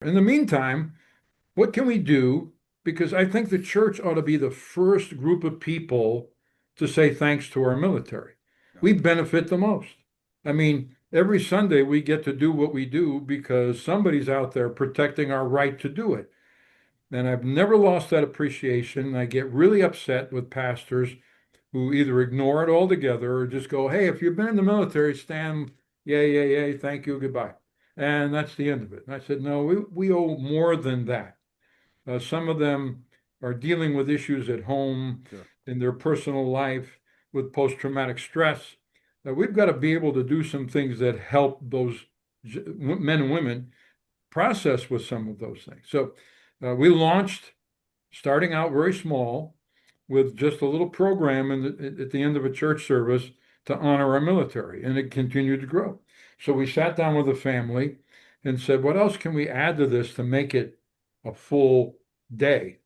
In the meantime, what can we do? Because I think the church ought to be the first group of people to say thanks to our military. We benefit the most. I mean, every Sunday we get to do what we do because somebody's out there protecting our right to do it. And I've never lost that appreciation. I get really upset with pastors who either ignore it altogether or just go, hey, if you've been in the military, stand, yay, yay, yay, thank you, goodbye. And that's the end of it. And I said, no, we owe more than that. Some of them are dealing with issues at home, Sure. in their personal life, with post-traumatic stress. We've got to be able to do some things that help those men and women process with some of those things. So we launched, starting out very small, with just a little program at the end of a church service to honor our military, and it continued to grow. So we sat down with the family and said, what else can we add to this to make it a full day?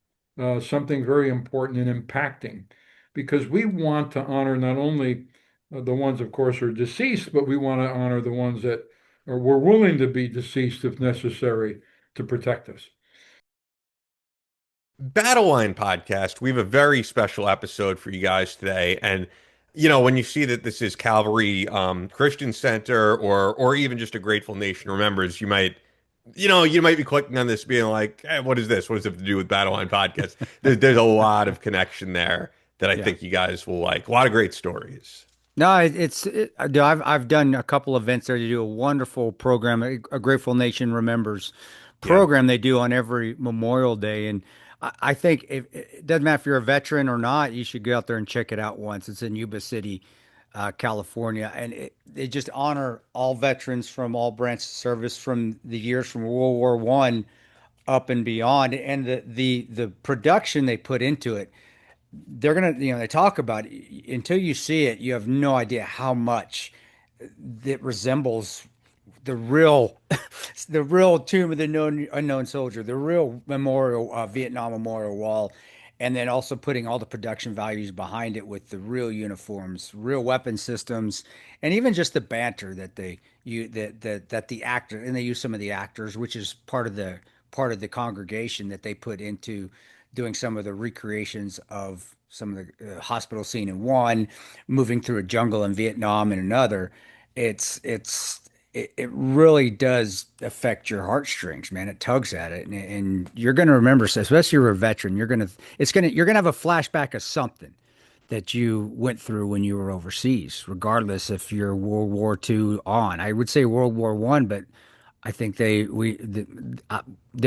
Something very important and impacting, because we want to honor not only the ones, of course, who are deceased, but we want to honor the ones that were willing to be deceased if necessary to protect us. Battle Line podcast. We have a very special episode for you guys today. And when you see that this is Calvary Christian Center or even just a Grateful Nation Remembers, you might be clicking on this being like, hey, what is this? What does it have to do with Battle Line podcast? There's a lot of connection there that I Yeah. think you guys will like. A lot of great stories. No, I've done a couple events there. They do a wonderful program, a Grateful Nation Remembers Yeah. program they do on every Memorial Day, and I think it doesn't matter if you're a veteran or not, you should go out there and check it out once. It's in Yuba City, California, and they just honor all veterans from all branches of service from the years from World War One up and beyond, and the production they put into it. They're gonna, they talk about it. Until you see it, you have no idea how much it resembles the real, the real Tomb of the Unknown Soldier, the real memorial, Vietnam Memorial Wall, and then also putting all the production values behind it with the real uniforms, real weapon systems, and even just the banter that that the actor, and they use some of the actors, which is part of the congregation that they put into doing some of the recreations of some of the hospital scene in one, moving through a jungle in Vietnam in another. It really does affect your heartstrings, man. It tugs at it, and you're going to remember, especially if you're a veteran, you're going to have a flashback of something that you went through when you were overseas, regardless if you're World War II on. I would say World War One, but I think there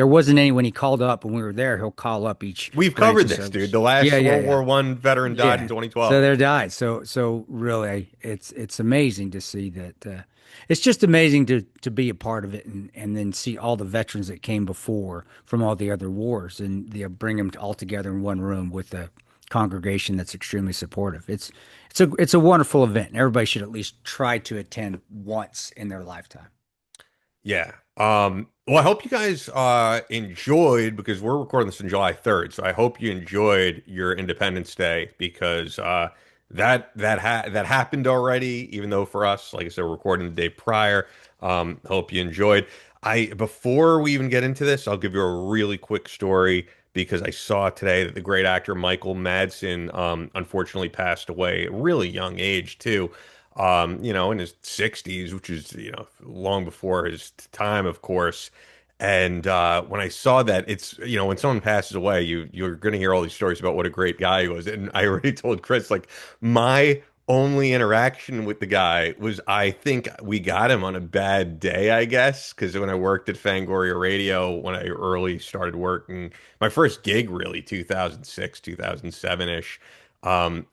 wasn't any when he called up when we were there. He'll call up each We've branch covered of this, dude. service. The Yeah, last yeah, World yeah. War One veteran died in Yeah. So 2012. there died. So really, it's amazing to see that. It's just amazing to be a part of it and then see all the veterans that came before from all the other wars and bring them all together in one room with a congregation that's extremely supportive. It's a wonderful event. Everybody should at least try to attend once in their lifetime. Yeah. Well, I hope you guys enjoyed because we're recording this on July 3rd. So I hope you enjoyed your Independence Day because that happened already, even though for us, like I said, we're recording the day prior. Hope you enjoyed. Before we even get into this, I'll give you a really quick story because I saw today that the great actor Michael Madsen unfortunately passed away at a really young age too, in his 60s, which is, long before his time, of course. And when I saw that, it's, when someone passes away, you're going to hear all these stories about what a great guy he was. And I already told Chris, like, my only interaction with the guy was I think we got him on a bad day, I guess, because when I worked at Fangoria Radio, when I early started working, my first gig really, 2006, 2007-ish.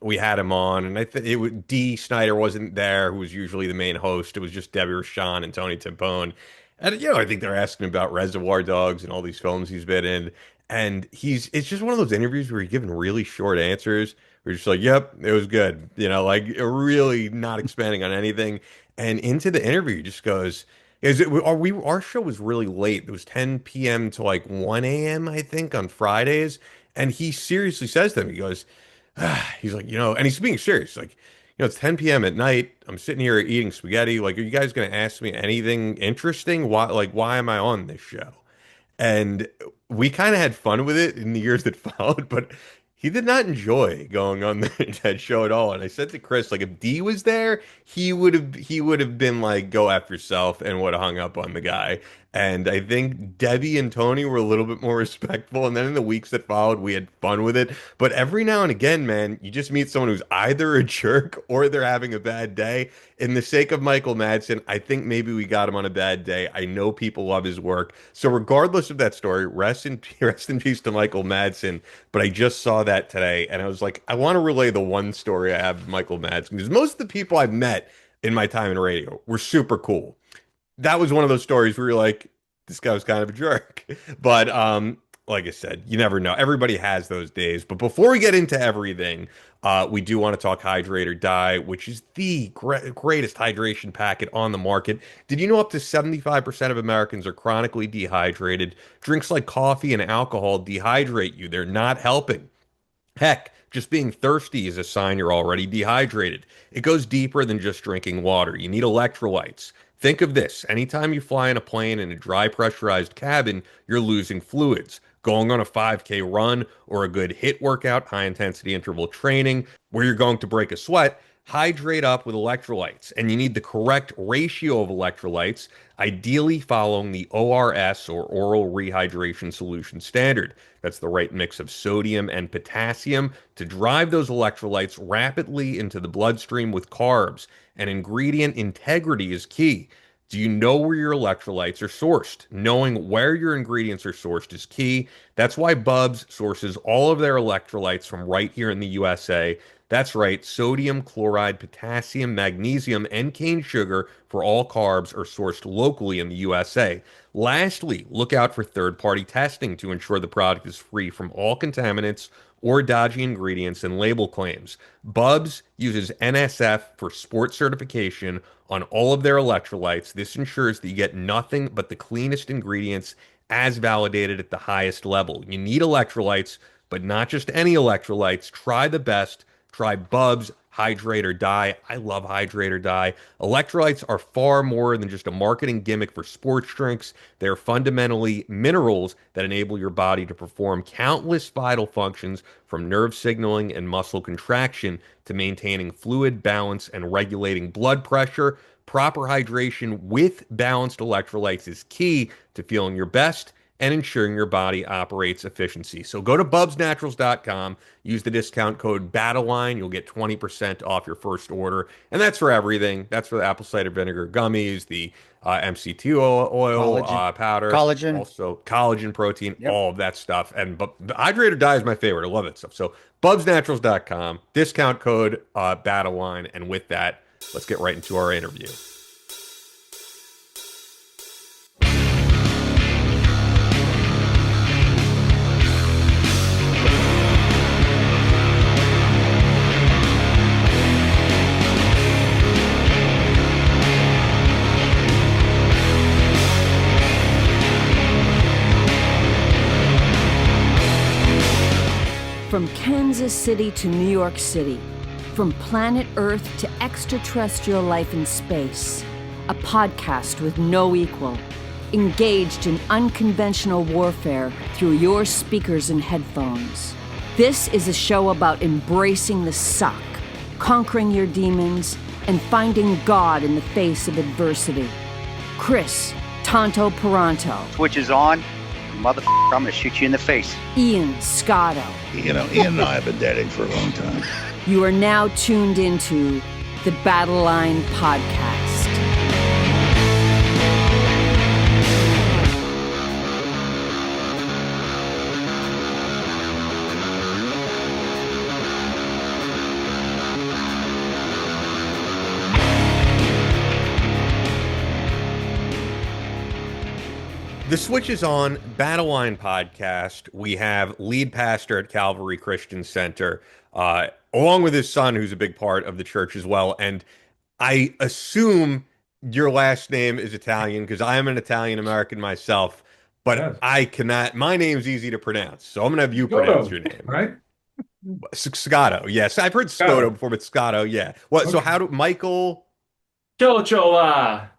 We had him on, and D. Snyder wasn't there, who was usually the main host. It was just Debbie Rashan and Tony Timpone. And I think they're asking about Reservoir Dogs and all these films he's been in. And it's just one of those interviews where he's giving really short answers. We're just like, yep, it was good. Like really not expanding on anything. And into the interview, he just goes, our show was really late. It was 10 p.m. to like 1 a.m., I think, on Fridays. And he seriously says to them, he goes, he's like, and he's being serious. Like, it's 10 p.m. at night. I'm sitting here eating spaghetti. Like, are you guys going to ask me anything interesting? Why am I on this show? And we kind of had fun with it in the years that followed, but he did not enjoy going on that show at all. And I said to Chris, like, if D was there, he would have been like, go after yourself, and would have hung up on the guy. And I think Debbie and Tony were a little bit more respectful. And then in the weeks that followed, we had fun with it. But every now and again, man, you just meet someone who's either a jerk or they're having a bad day. In the sake of Michael Madsen, I think maybe we got him on a bad day. I know people love his work. So regardless of that story, rest in peace to Michael Madsen. But I just saw that today, and I was like, I want to relay the one story I have with Michael Madsen, because most of the people I've met in my time in radio were super cool. That was one of those stories where you're like, this guy was kind of a jerk. But like I said, you never know. Everybody has those days. But before we get into everything, we do want to talk Hydrate or Die, which is the greatest hydration packet on the market. Did you know up to 75% of Americans are chronically dehydrated? Drinks like coffee and alcohol dehydrate you. They're not helping. Heck, just being thirsty is a sign you're already dehydrated. It goes deeper than just drinking water. You need electrolytes. Think of this. Anytime you fly in a plane in a dry pressurized cabin, you're losing fluids. Going on a 5K run or a good HIIT workout, high intensity interval training, where you're going to break a sweat, hydrate up with electrolytes. And you need the correct ratio of electrolytes, ideally following the ORS, or oral rehydration solution standard. That's the right mix of sodium and potassium to drive those electrolytes rapidly into the bloodstream with carbs. And ingredient integrity is key. Do you know where your electrolytes are sourced? Knowing where your ingredients are sourced is key. That's why Bubs sources all of their electrolytes from right here in the USA. That's right, sodium, chloride, potassium, magnesium, and cane sugar for all carbs are sourced locally in the USA. Lastly, look out for third-party testing to ensure the product is free from all contaminants or dodgy ingredients and label claims. Bubs uses NSF for sport certification on all of their electrolytes. This ensures that you get nothing but the cleanest ingredients as validated at the highest level. You need electrolytes, but not just any electrolytes. Try the best. Try Bubs Hydrate or Die. I love Hydrate or Die. Electrolytes are far more than just a marketing gimmick for sports drinks. They're fundamentally minerals that enable your body to perform countless vital functions, from nerve signaling and muscle contraction to maintaining fluid balance and regulating blood pressure. Proper hydration with balanced electrolytes is key to feeling your best and ensuring your body operates efficiency. So go to bubsnaturals.com, use the discount code BATTLELINE, you'll get 20% off your first order. And that's for everything. That's for the apple cider vinegar gummies, the MCT oil, powder, Collagen. also collagen, protein, Yep. all of that stuff. And but Hydrate or Die is my favorite. I love that stuff. So bubsnaturals.com, discount code BATTLELINE. And with that, let's get right into our interview. From Kansas City to New York City, from planet Earth to extraterrestrial life in space, a podcast with no equal, engaged in unconventional warfare through your speakers and headphones. This is a show about embracing the suck, conquering your demons, and finding God in the face of adversity. Chris Tonto Peranto, Switch is on, motherfucker, I'm gonna shoot you in the face. Ian Scotto. You know, Ian and I have been dating for a long time. You are now tuned into the Battle Line Podcast. The Switch is on Battle Line Podcast. We have lead pastor at Calvary Christian Center, along with his son, who's a big part of the church as well. And I assume your last name is Italian, because I am an Italian American myself, but Yes. I cannot. My name's easy to pronounce, so I'm gonna have you pronounce your name. Right? Scotto. Yes, I've heard Scotto Scotto. before, but Scotto. Yeah. What? So Okay. how do Michael? Chola.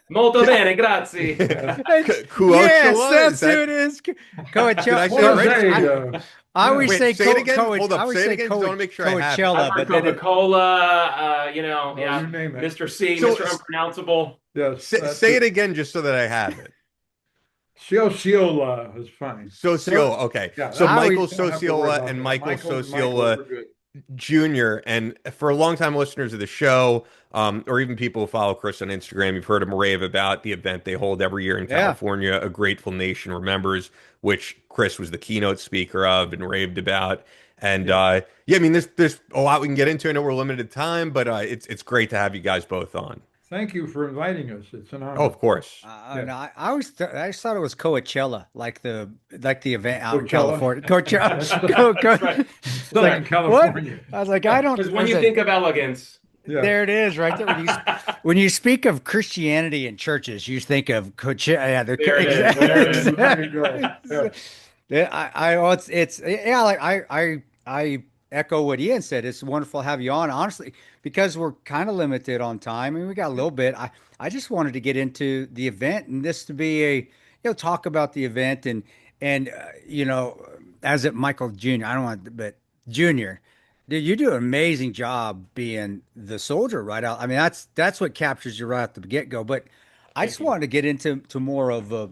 Molto bene, grazie. Coachella? Yes, that's Is that- who it is. Did Coachella. I say Well, it right? hey, I always Wait, say say it again. Hold up, I always say it say again, 'cause I wanna make sure I have it. Coachella, I've heard but then Coca-Cola, oh, yeah, you name it. Mr. C, So- Mr. Unpronounceable. Yes, that's Say it again just so that I have it. Sociola is fine. Sociola. Okay. Yeah, So I Michael always don't have to worry Sociola about and that. Michael Michael and Michael Sociola are good. Jr. And for longtime listeners of the show, or even people who follow Chris on Instagram, you've heard him rave about the event they hold every year in Yeah. California, A Grateful Nation Remembers, which Chris was the keynote speaker of and raved about. And yeah, I mean, there's a lot we can get into. I know we're limited time, but it's great to have you guys both on. Thank you for inviting us. It's an honor. Oh, of course. Yeah. no, I always I just thought it was Coachella, like the event out in Coachella? California. Coachella. Still Like, in California. I was like, I don't. Because when I you was think of elegance, Yeah. there it is, right there. When you speak of Christianity in churches, you think of Coachella. Yeah, There it is, there it is. There you go. Yeah. Yeah, it's yeah, like I echo what Ian said. It's wonderful to have you on. Honestly, because we're kind of limited on time, and we got a little bit. I just wanted to get into the event and this to be talk about the event and as it Michael Jr. I don't want, but Junior, dude, you do an amazing job being the soldier right out. I mean, that's what captures you right at the get go. But I just wanted to get into more of a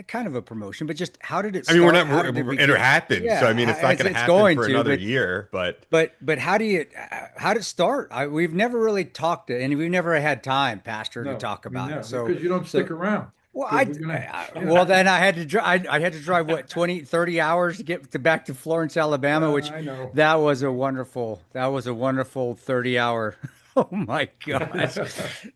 kind of a promotion, but just how did it I mean, start? How did it begin? it happened, Yeah, so I mean, it's not it's going to going happen for to, another but- year. But But how did it start? We've never really talked to, and we've never had time, Pastor, to No, talk I mean, about no, it. So because you don't stick around. well, 'Cause we're gonna- yeah. well, then I had to drive. I had to drive what 20, 30 hours to get back to Florence, Alabama, which I know. that was a wonderful 30-hour. Oh my gosh,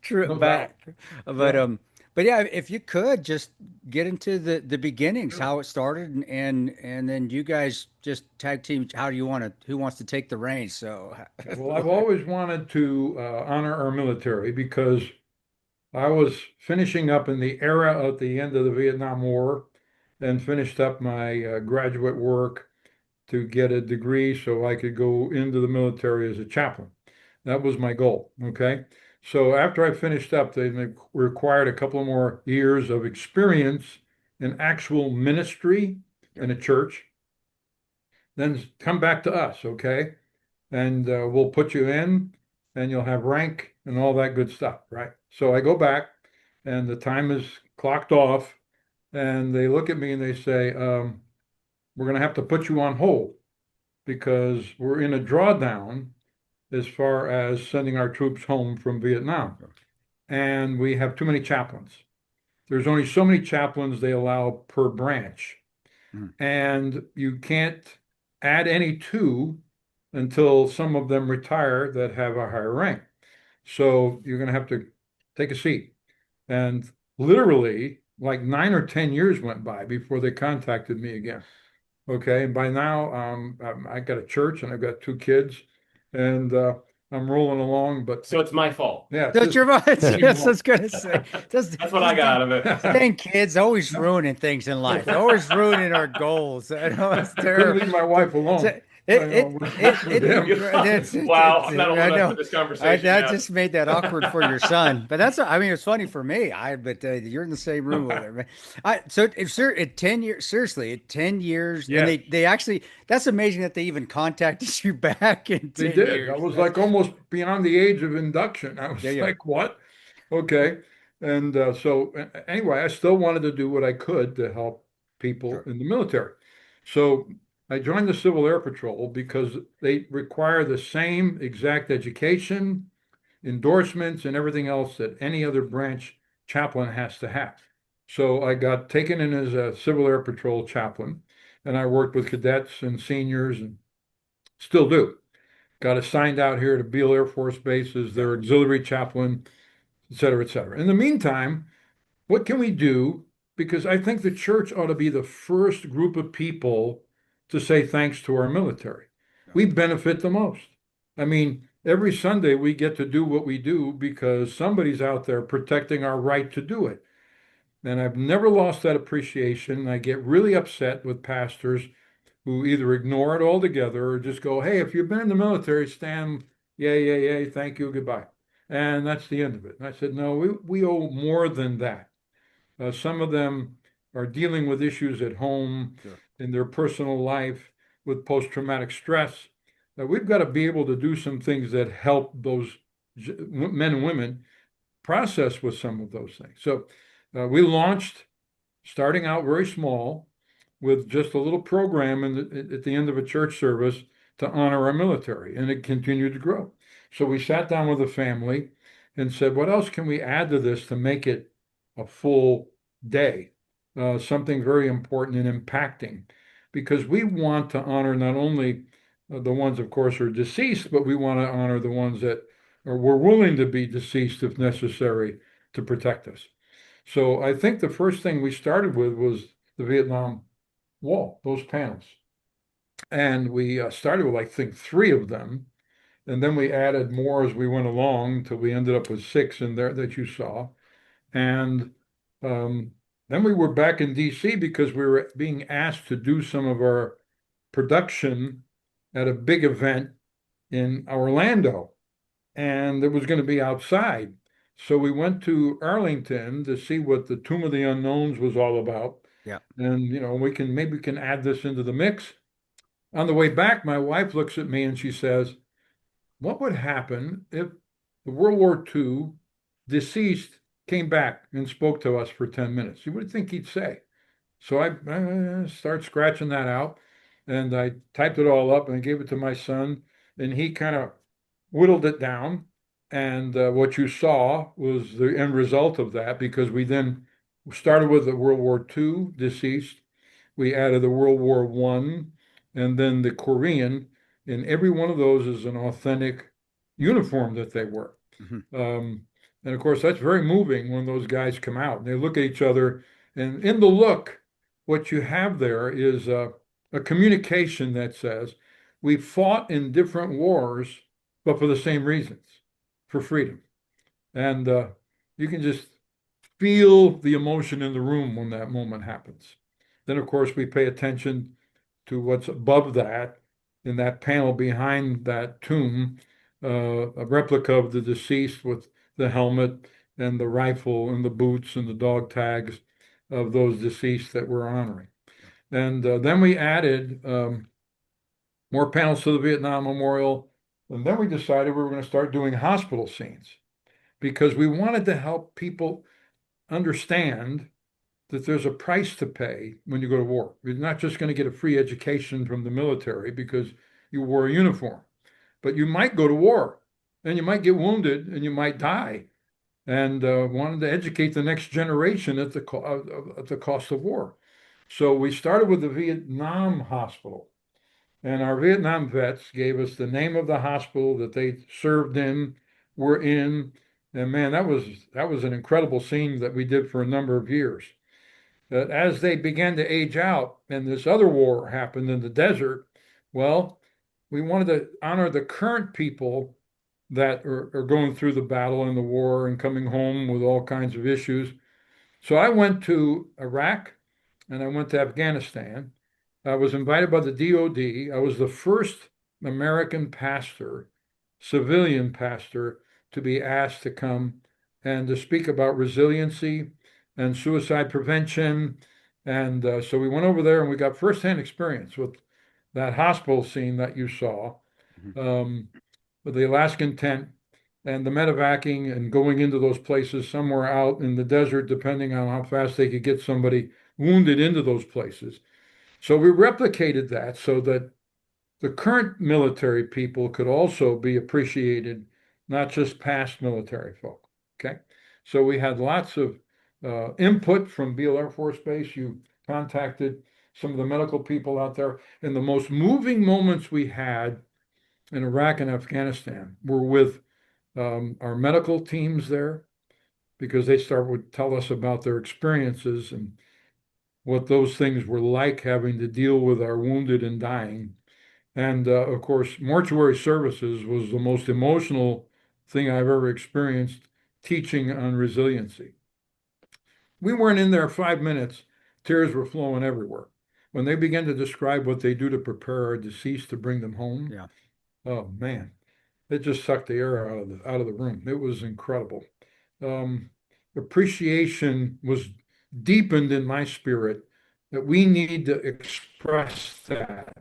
trip No back. But Yeah. but yeah, if you could just get into the beginnings, how it started, and then you guys just tag team. How do you want to? Who wants to take the reins? So Well, I've always wanted to honor our military because I was finishing up in the era at the end of the Vietnam War and finished up my graduate work to get a degree so I could go into the military as a chaplain. That was my goal. Okay. So after I finished up, they required a couple more years of experience in actual ministry in a church. Then come back to us. Okay. And we'll put you in and you'll have rank and all that good stuff. Right. So I go back and the time is clocked off and they look at me and they say, we're going to have to put you on hold because we're in a drawdown as far as sending our troops home from Vietnam. And we have too many chaplains. There's only so many chaplains they allow per branch. And you can't add any to until some of them retire that have a higher rank. So you're going to have to take a seat. And literally, like 9 or 10 years went by before they contacted me again. Okay. And by now, I got a church and I've got 2 kids and I'm rolling along. But so it's my fault. yeah, that's your mind. it's Yes, I was gonna say. That's what I got out of it. Dang kids always ruining things in life. They're always ruining our goals. I know it's couldn't terrible. leave my wife alone. Wow, I'm not old enough for this conversation That yet. just made that awkward for your son, but I mean, it's funny for me. But you're in the same room with him. So if sir, at 10 years, seriously, at 10 years, Yes. and they actually, that's amazing that they even contacted you back in 10 They did. years. I was like almost beyond the age of induction. I was Yeah. like, what? Okay. And anyway, I still wanted to do what I could to help people in the military. So I joined the Civil Air Patrol because they require the same exact education, endorsements, and everything else that any other branch chaplain has to have. So I got taken in as a Civil Air Patrol chaplain, and I worked with cadets and seniors and still do. Got assigned out here to Beale Air Force Base as their auxiliary chaplain, et cetera, et cetera. In the meantime, what can we do? Because I think the church ought to be the first group of people to say thanks to our military. We benefit the most. I mean, every Sunday we get to do what we do because somebody's out there protecting our right to do it. And I've never lost that appreciation. I get really upset with pastors who either ignore it altogether or just go, hey, if you've been in the military, stand, yay, yay, yay, thank you, goodbye. and that's the end of it. And I said, no, we owe more than that. Some of them are dealing with issues at home, in their personal life, with post-traumatic stress. We've got to be able to do some things that help those men and women process with some of those things. So we launched, starting out very small, with just a little program at the end of a church service to honor our military, and it continued to grow. So we sat down with the family and said, what else can we add to this to make it a full day? Something very important and impacting, because we want to honor not only the ones, of course, are deceased, but we want to honor the ones that were willing to be deceased if necessary to protect us. So I think the first thing we started with was the Vietnam Wall, those panels. And we started with, I think, 3 of them. And then we added more as we went along till we ended up with 6 in there that you saw. And then we were back in DC because we were being asked to do some of our production at a big event in Orlando. And it was going to be outside. So we went to Arlington to see what the Tomb of the Unknowns was all about. Yeah. And, maybe we can add this into the mix. On the way back, my wife looks at me and she says, what would happen if the World War II deceased came back and spoke to us for 10 minutes? What do you think he'd say? So I start scratching that out, and I typed it all up and I gave it to my son, and he kind of whittled it down. And what you saw was the end result of that, because we then started with the World War II deceased. We added the World War I, and then the Korean, and every one of those is an authentic uniform that they wear. And of course, that's very moving when those guys come out and they look at each other. And in the look, what you have there is a communication that says, we fought in different wars, but for the same reasons, for freedom. And you can just feel the emotion in the room when that moment happens. Then, of course, we pay attention to what's above that, in that panel behind that tomb, a replica of the deceased with the helmet and the rifle and the boots and the dog tags of those deceased that we're honoring. And then we added more panels to the Vietnam Memorial. And then we decided we were going to start doing hospital scenes, because we wanted to help people understand that there's a price to pay when you go to war. You're not just going to get a free education from the military because you wore a uniform, but you might go to war and you might get wounded and you might die, and wanted to educate the next generation at the cost of war. So we started with the Vietnam Hospital, and our Vietnam vets gave us the name of the hospital that they served in, were in, and man, that was an incredible scene that we did for a number of years. That as they began to age out and this other war happened in the desert, well, we wanted to honor the current people that are going through the battle and the war and coming home with all kinds of issues. So I went to Iraq and I went to Afghanistan. I was invited by the DOD. I was the first American pastor, civilian pastor, to be asked to come and to speak about resiliency and suicide prevention. And so we went over there and we got firsthand experience with that hospital scene that you saw, with the Alaskan tent and the medevacing and going into those places somewhere out in the desert, depending on how fast they could get somebody wounded into those places. So we replicated that so that the current military people could also be appreciated, not just past military folk. Okay. So we had lots of input from Beale Air Force Base. You contacted some of the medical people out there. And the most moving moments we had in Iraq and Afghanistan were with our medical teams there, because they would tell us about their experiences and what those things were like, having to deal with our wounded and dying. And of course, mortuary services was the most emotional thing I've ever experienced, teaching on resiliency. We weren't in there 5 minutes, tears were flowing everywhere. When they began to describe what they do to prepare our deceased to bring them home, yeah. Oh man, it just sucked the air out of the room. It was incredible. Um, Appreciation was deepened in my spirit that we need to express that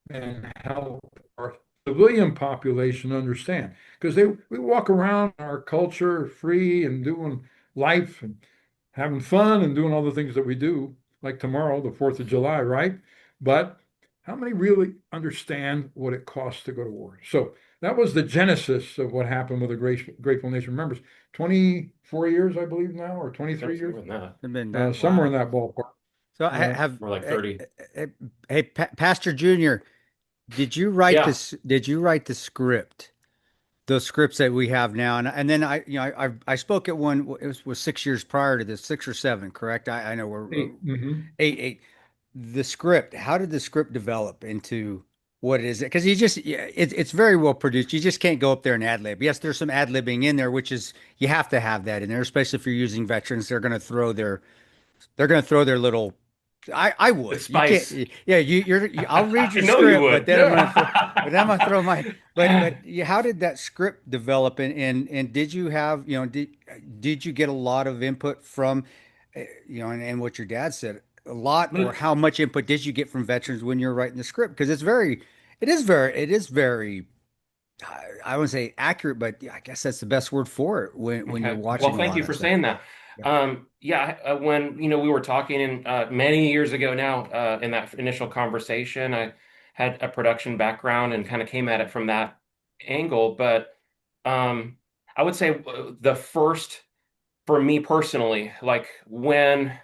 and help our civilian population understand, because we walk around our culture free and doing life and having fun and doing all the things that we do, like tomorrow, the 4th of July, right? But how many really understand what it costs to go to war? So that was the genesis of what happened with the Grateful Nation members. 24 years, I believe now, or 23 years, somewhere in that ballpark. So I have more like 30. Hey, Pastor Junior, did you write this? Did you write the script? Those scripts that we have now, and then I spoke at one. It was 6 years prior to this, 6 or 7, correct? I know we're 8. The script. How did the script develop into what it is? Because it's very well produced. You just can't go up there and ad lib. Yes, there's some ad libbing in there, which is you have to have that in there, especially if you're using veterans. They're going to throw their little. I would. Spice. I'll read your know script, you would. but then I'm gonna throw my. But how did that script develop? And did you have did you get a lot of input from and what your dad said, a lot, or how much input did you get from veterans when you're writing the script? Because it is very. I wouldn't say accurate, but I guess that's the best word for it when you're watching. Well, thank you for saying that. When we were talking many years ago now, in that initial conversation, I had a production background and kind of came at it from that angle. But I would say the first, for me personally, like when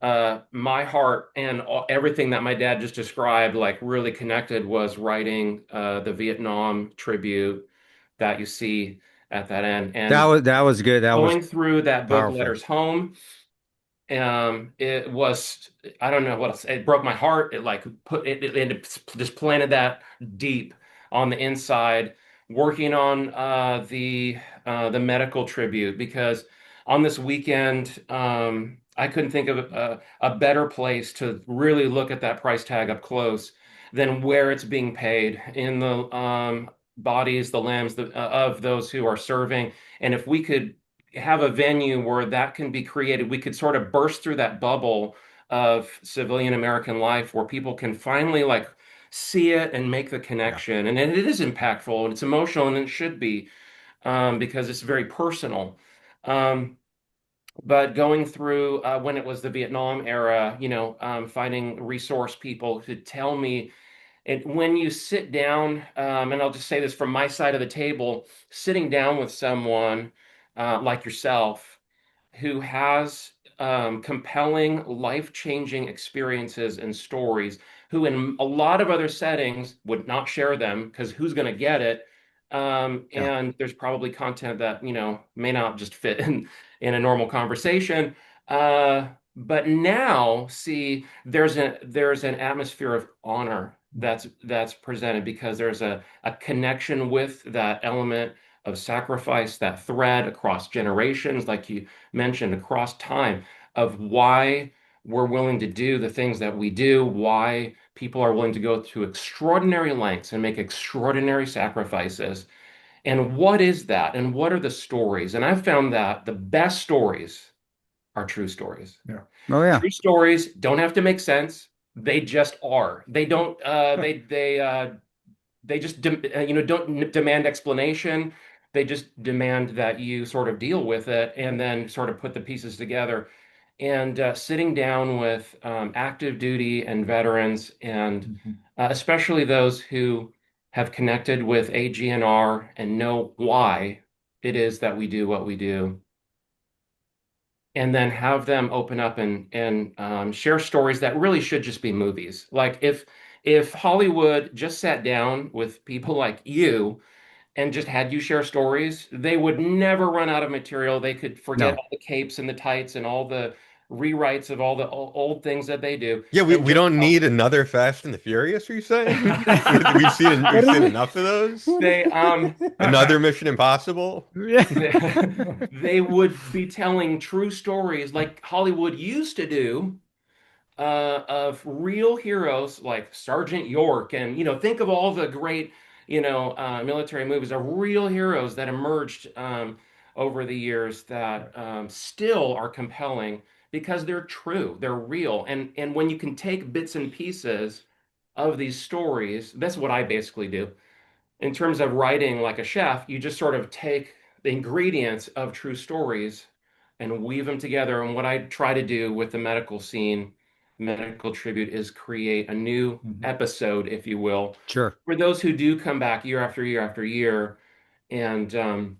my heart and everything that my dad just described, like really connected, was writing the Vietnam tribute that you see at that end. And that was good. Going through that book, powerful. Letters Home, it was, I don't know what else. It broke my heart. It just planted that deep on the inside, working on the medical tribute, because on this weekend, I couldn't think of a better place to really look at that price tag up close than where it's being paid in the bodies, the lambs of those who are serving. And if we could have a venue where that can be created, we could sort of burst through that bubble of civilian American life where people can finally like see it and make the connection. And it is impactful and it's emotional, and it should be, because it's very personal. But going through when it was the Vietnam era, finding resource people to tell me. And when you sit down, and I'll just say this from my side of the table, sitting down with someone like yourself who has compelling, life-changing experiences and stories, who in a lot of other settings would not share them because who's going to get it? And there's probably content that, may not just fit in a normal conversation. But now, see, there's an atmosphere of honor that's presented because there's a connection with that element of sacrifice, that thread across generations, like you mentioned, across time, of why we're willing to do the things that we do, why people are willing to go to extraordinary lengths and make extraordinary sacrifices. And what is that? And what are the stories? And I've found that the best stories are true stories. Yeah. Oh yeah. True stories don't have to make sense. They just are. They don't. They just don't demand explanation. They just demand that you sort of deal with it and then sort of put the pieces together. And sitting down with active duty and veterans, and especially those who have connected with AGNR and know why it is that we do what we do, and then have them open up and share stories that really should just be movies. Like if Hollywood just sat down with people like you and just had you share stories, they would never run out of material. They could forget all the capes and the tights and all the rewrites of all the old things that they do. Yeah, we don't need another Fast and the Furious, are you saying? We've seen enough of those. Another Mission Impossible. They would be telling true stories like Hollywood used to do, of real heroes like Sergeant York, and think of all the great military movies are real heroes that emerged over the years that still are compelling because they're true, they're real. And when you can take bits and pieces of these stories, that's what I basically do. In terms of writing like a chef, you just sort of take the ingredients of true stories and weave them together. And what I try to do with the medical scene, medical tribute, is create a new episode, if you will, Sure. for those who do come back year after year after year, and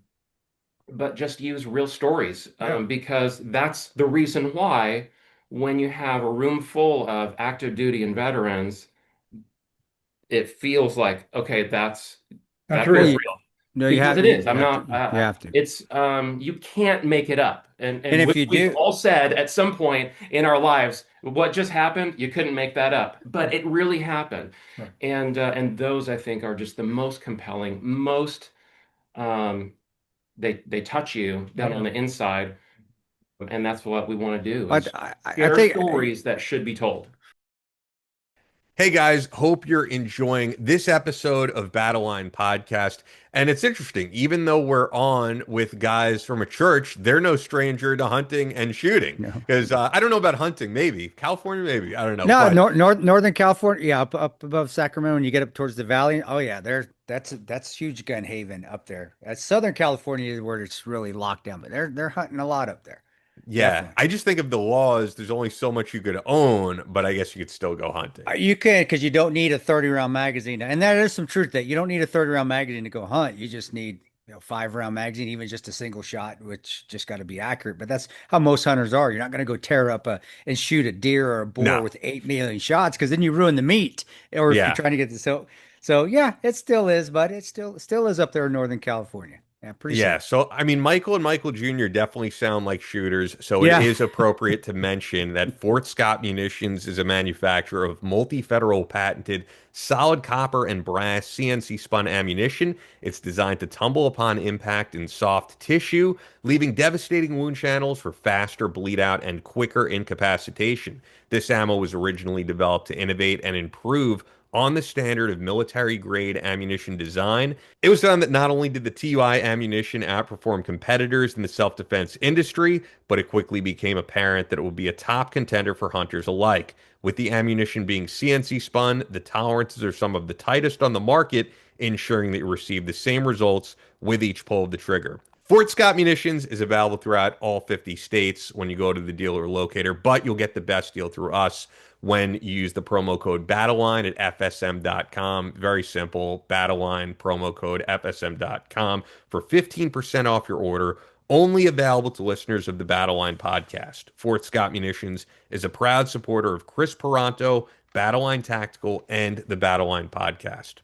but just use real stories, because that's the reason why when you have a room full of active duty and veterans, it feels like, okay, That's that real. feels real. No, Because it is. you I'm have not. to, you have to. It's you can't make it up. And And if we- you we've do, all said at some point in our lives, what just happened, you couldn't make that up, but it really happened. Right. And those, I think, are just the most compelling, most they touch you down on the inside, and that's what we want to do. I, Is I share think stories that should be told. Hey guys, hope you're enjoying this episode of Battle Line Podcast. And it's interesting, even though we're on with guys from a church, they're no stranger to hunting and shooting. No. Because I don't know about hunting, maybe California, maybe I don't know. no, but Northern California, yeah, up above Sacramento, when you get up towards the valley. Oh yeah, that's huge gun haven up there. That's Southern California is where it's really locked down, but they're hunting a lot up there. yeah, Definitely. I just think of the laws. There's only so much you could own, but I guess you could still go hunting. You can, because you don't need a 30-round magazine, and there is some truth that you don't need a 30-round magazine to go hunt. You just need 5-round magazine, even just a single shot, which just got to be accurate. But that's how most hunters are. You're not going to go tear up and shoot a deer or a boar No. with 8 million shots, because then you ruin the meat. Or if Yeah. you're trying to get this, so yeah, it still is, but it still is up there in Northern California. Yeah, pretty Yeah, safe. so I mean, Michael and Michael Jr. definitely sound like shooters, so Yeah. it is appropriate to mention that Fort Scott Munitions is a manufacturer of multi-federal patented solid copper and brass CNC spun ammunition. It's designed to tumble upon impact in soft tissue, leaving devastating wound channels for faster bleed out and quicker incapacitation. This ammo was originally developed to innovate and improve on the standard of military grade ammunition design. It was found that not only did the TUI ammunition outperform competitors in the self-defense industry, but it quickly became apparent that it would be a top contender for hunters alike. With the ammunition being CNC spun, the tolerances are some of the tightest on the market, ensuring that you receive the same results with each pull of the trigger. Fort Scott Munitions is available throughout all 50 states when you go to the dealer locator, but you'll get the best deal through us when you use the promo code BattleLine at FSM.com. Very simple, BattleLine, promo code FSM.com for 15% off your order. Only available to listeners of the BattleLine podcast. Fort Scott Munitions is a proud supporter of Chris Peranto, BattleLine Tactical, and the BattleLine podcast.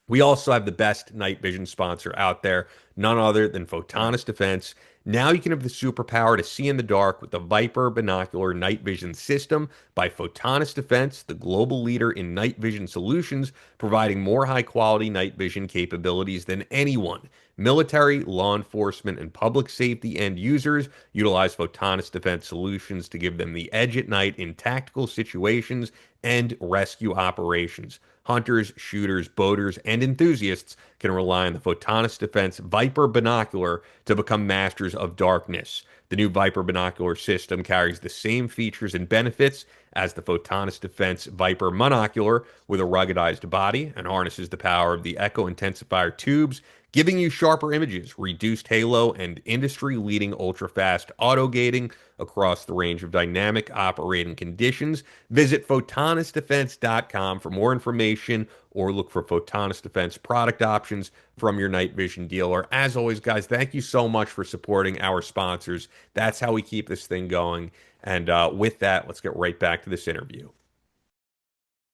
We also have the best night vision sponsor out there, none other than Photonis Defense. Now you can have the superpower to see in the dark with the Viper Binocular Night Vision System by Photonis Defense, the global leader in night vision solutions, providing more high-quality night vision capabilities than anyone. Military, law enforcement, and public safety end users utilize Photonis Defense solutions to give them the edge at night in tactical situations and rescue operations. Hunters, shooters, boaters, and enthusiasts can rely on the Photonis Defense Viper Binocular to become masters of darkness. The new Viper Binocular system carries the same features and benefits as the Photonis Defense Viper Monocular with a ruggedized body and harnesses the power of the Echo Intensifier tubes, giving you sharper images, reduced halo, and industry-leading ultra-fast auto-gating across the range of dynamic operating conditions. Visit PhotonisDefense.com for more information or look for Photonis Defense product options from your night vision dealer. As always, guys, thank you so much for supporting our sponsors. That's how we keep this thing going. And with that, let's get right back to this interview.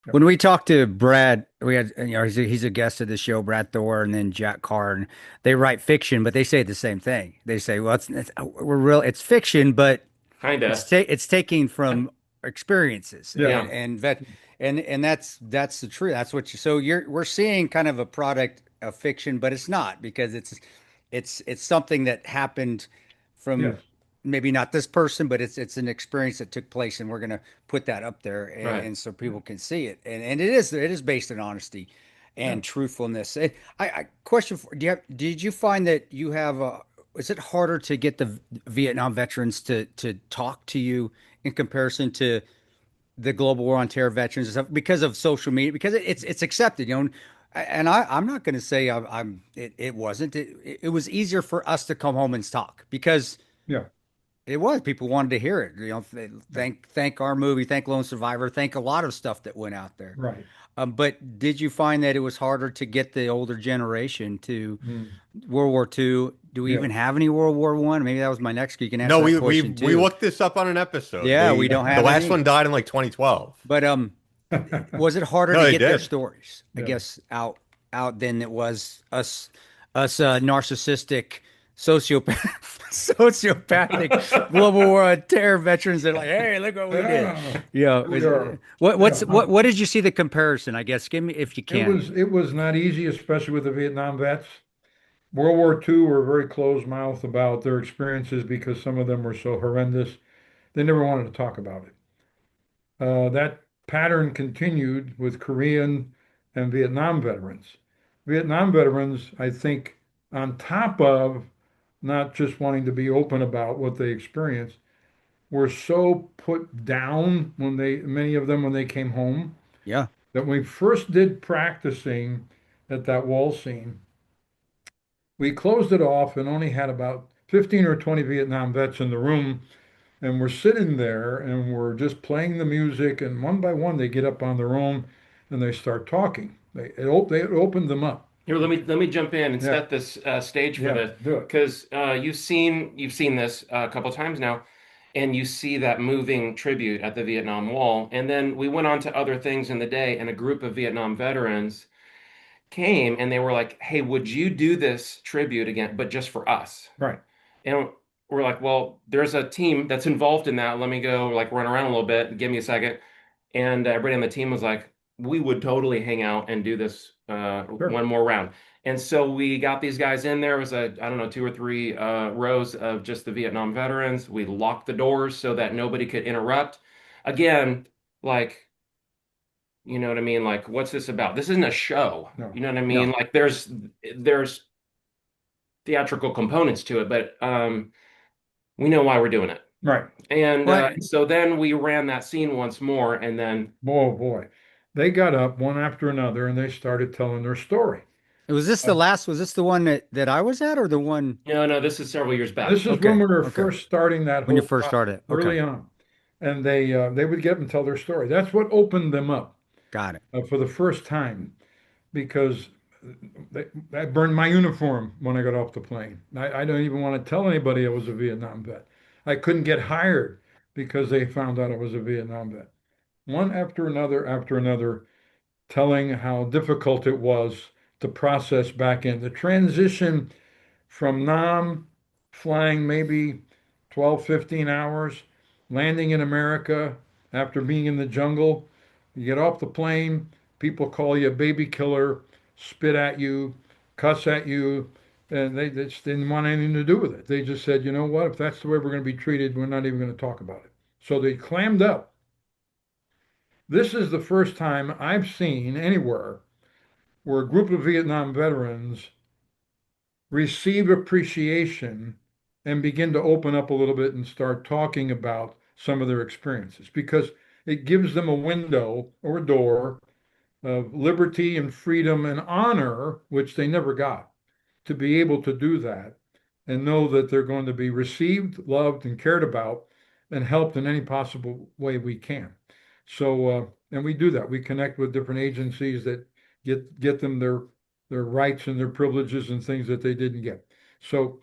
When we talked to Brad, we had, he's a guest of the show, Brad Thor, and then Jack Carr, and they write fiction, but they say the same thing. They say, well, it's fiction, but Kind of. it's taking from experiences. Yeah. And that's the truth. That's what we're seeing kind of a product of fiction, but it's not, because it's something that happened from Yes. maybe not this person, but it's an experience that took place, and we're going to put that up there, and, Right. and so people can see it. And it is based in honesty. and truthfulness. I question for did you find that you have is it harder to get the Vietnam veterans to talk to you in comparison to the global war on terror veterans and stuff because of social media, because it's accepted, you know. And I'm not going to say it wasn't. It was easier for us to come home and talk because Yeah, it was people wanted to hear it. You know, thank our movie, thank Lone Survivor, thank a lot of stuff that went out there. right. But did you find that it was harder to get the older generation to Mm. World War II? Do we Yeah. even have any World War One? Maybe that was my next. You can answer No, that we question we too. looked this up on an episode. Yeah, we don't the have last any. one died in like 2012. But was it harder No, to they get their did. stories? I Yeah. guess out than it was us narcissistic sociopathic global war on terror veterans that are like, hey, look what we did. Yeah, Yeah. we are. What did you see the comparison? I guess give me if you It can. was not easy, especially with the Vietnam vets. World War II were very closed-mouthed about their experiences because some of them were so horrendous. They never wanted to talk about it. That pattern continued with Korean and Vietnam veterans. Vietnam veterans, I think, on top of not just wanting to be open about what they experienced, were so put down many of them when they came home, Yeah. that when we first did practicing at that wall scene, we closed it off and only had about 15 or 20 Vietnam vets in the room. And we're sitting there and we're just playing the music. And one by one, they get up on their own and they start talking. It opened them up. Here, let me jump in and Yeah. set this stage for Yeah, this, do it. because you've seen this a couple times now, and you see that moving tribute at the Vietnam Wall, and then we went on to other things in the day, and a group of Vietnam veterans came and they were like, "Hey, would you do this tribute again, but just for us?" Right. And we're like, "Well, there's a team that's involved in that. Let me go like run around a little bit. Give me a second." And everybody on the team was like, "We would totally hang out and do this Sure. one more round." And so we got these guys in there. It was I don't know, 2 or 3 rows of just the Vietnam veterans. We locked the doors so that nobody could interrupt. Again, like, you know what I mean? Like, what's this about? This isn't a show. No. You know what I mean? No. Like, there's theatrical components to it, but we know why we're doing it. Right. And Right. so then we ran that scene once more, and then Boy. They got up one after another and they started telling their story. Was this the last? Was this the one that I was at, or the one no, this is several years back. This is Okay, when we were okay. first starting that when you whole first started? early Okay, on. And they would get up and tell their story. That's what opened them up got it. for the first time, because I burned my uniform when I got off the plane. I don't even want to tell anybody I was a Vietnam vet. I couldn't get hired because they found out I was a Vietnam vet. One after another, telling how difficult it was to process back in. The transition from Nam, flying maybe 12, 15 hours, landing in America after being in the jungle. You get off the plane, people call you a baby killer, spit at you, cuss at you, and they just didn't want anything to do with it. They just said, you know what, if that's the way we're going to be treated, we're not even going to talk about it. So they clammed up. This is the first time I've seen anywhere where a group of Vietnam veterans receive appreciation and begin to open up a little bit and start talking about some of their experiences, because it gives them a window or a door of liberty and freedom and honor, which they never got, to be able to do that and know that they're going to be received, loved, and cared about and helped in any possible way we can. So, and we do that. We connect with different agencies that get them their rights and their privileges and things that they didn't get. So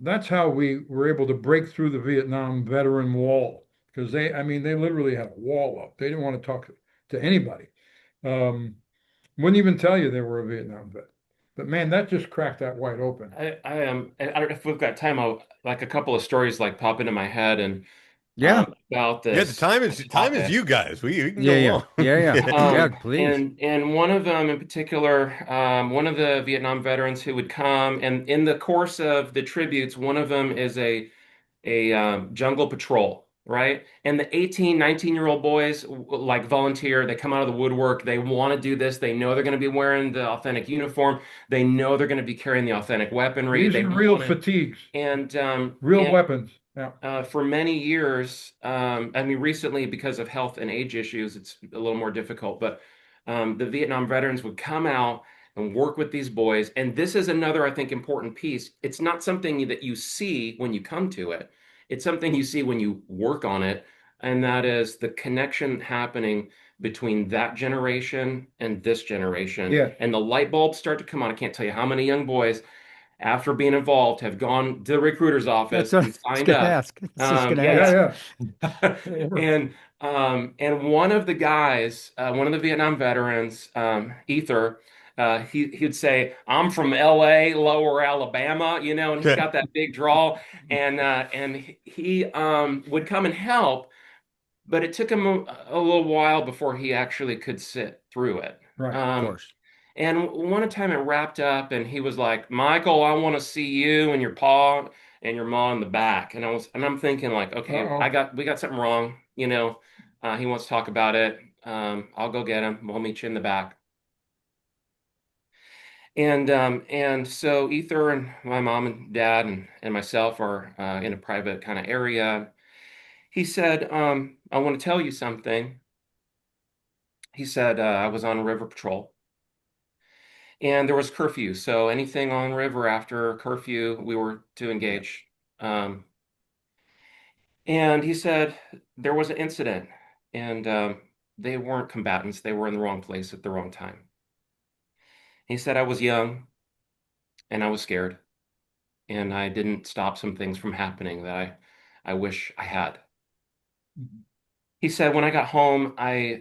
that's how we were able to break through the Vietnam veteran wall, because they literally had a wall up. They didn't want to talk to anybody. Wouldn't even tell you they were a Vietnam vet. But man, that just cracked that wide open. I don't know if we've got time. Like a couple of stories like pop into my head and Yeah, about Yeah, this the time is you guys. We can go yeah, long. yeah. Please. And one of them in particular, one of the Vietnam veterans who would come, and in the course of the tributes, one of them is a jungle patrol, right? And the 18, 19-year-old boys like volunteer, they come out of the woodwork, they want to do this, they know they're going to be wearing the authentic uniform, they know they're going to be carrying the authentic weaponry, These they are real want it. fatigues, And real weapons. Yeah. for many years, I mean, recently because of health and age issues, it's a little more difficult, but the Vietnam veterans would come out and work with these boys. And this is another, I think, important piece. It's not something that you see when you come to it. It's something you see when you work on it. And that is the connection happening between that generation and this generation. Yes. And the light bulbs start to come on. I can't tell you how many young boys after being involved have gone to the recruiter's office That's what and I was signed gonna up. ask. It's just gonna Yeah, ask. Yeah. and one of the guys, one of the Vietnam veterans, Ether, he'd say, "I'm from L.A., Lower Alabama," you know, and he's got that big drawl, and he would come and help, but it took him a little while before he actually could sit through it. Right. Of course. And one time it wrapped up, and he was like, "Michael, I want to see you and your pa and your ma in the back." And I'm thinking like, okay, Uh-oh. we got something wrong, you know. He wants to talk about it. I'll go get him. We'll meet you in the back. And so Ether and my mom and dad and myself are in a private kind of area. He said, "I want to tell you something." He said, "I was on river patrol. And there was curfew, so anything on river after curfew, we were to engage. Um, and he said there was an incident, and they weren't combatants; they were in the wrong place at the wrong time. He said I was young and I was scared, and I didn't stop some things from happening that I wish I had. He said when I got home, I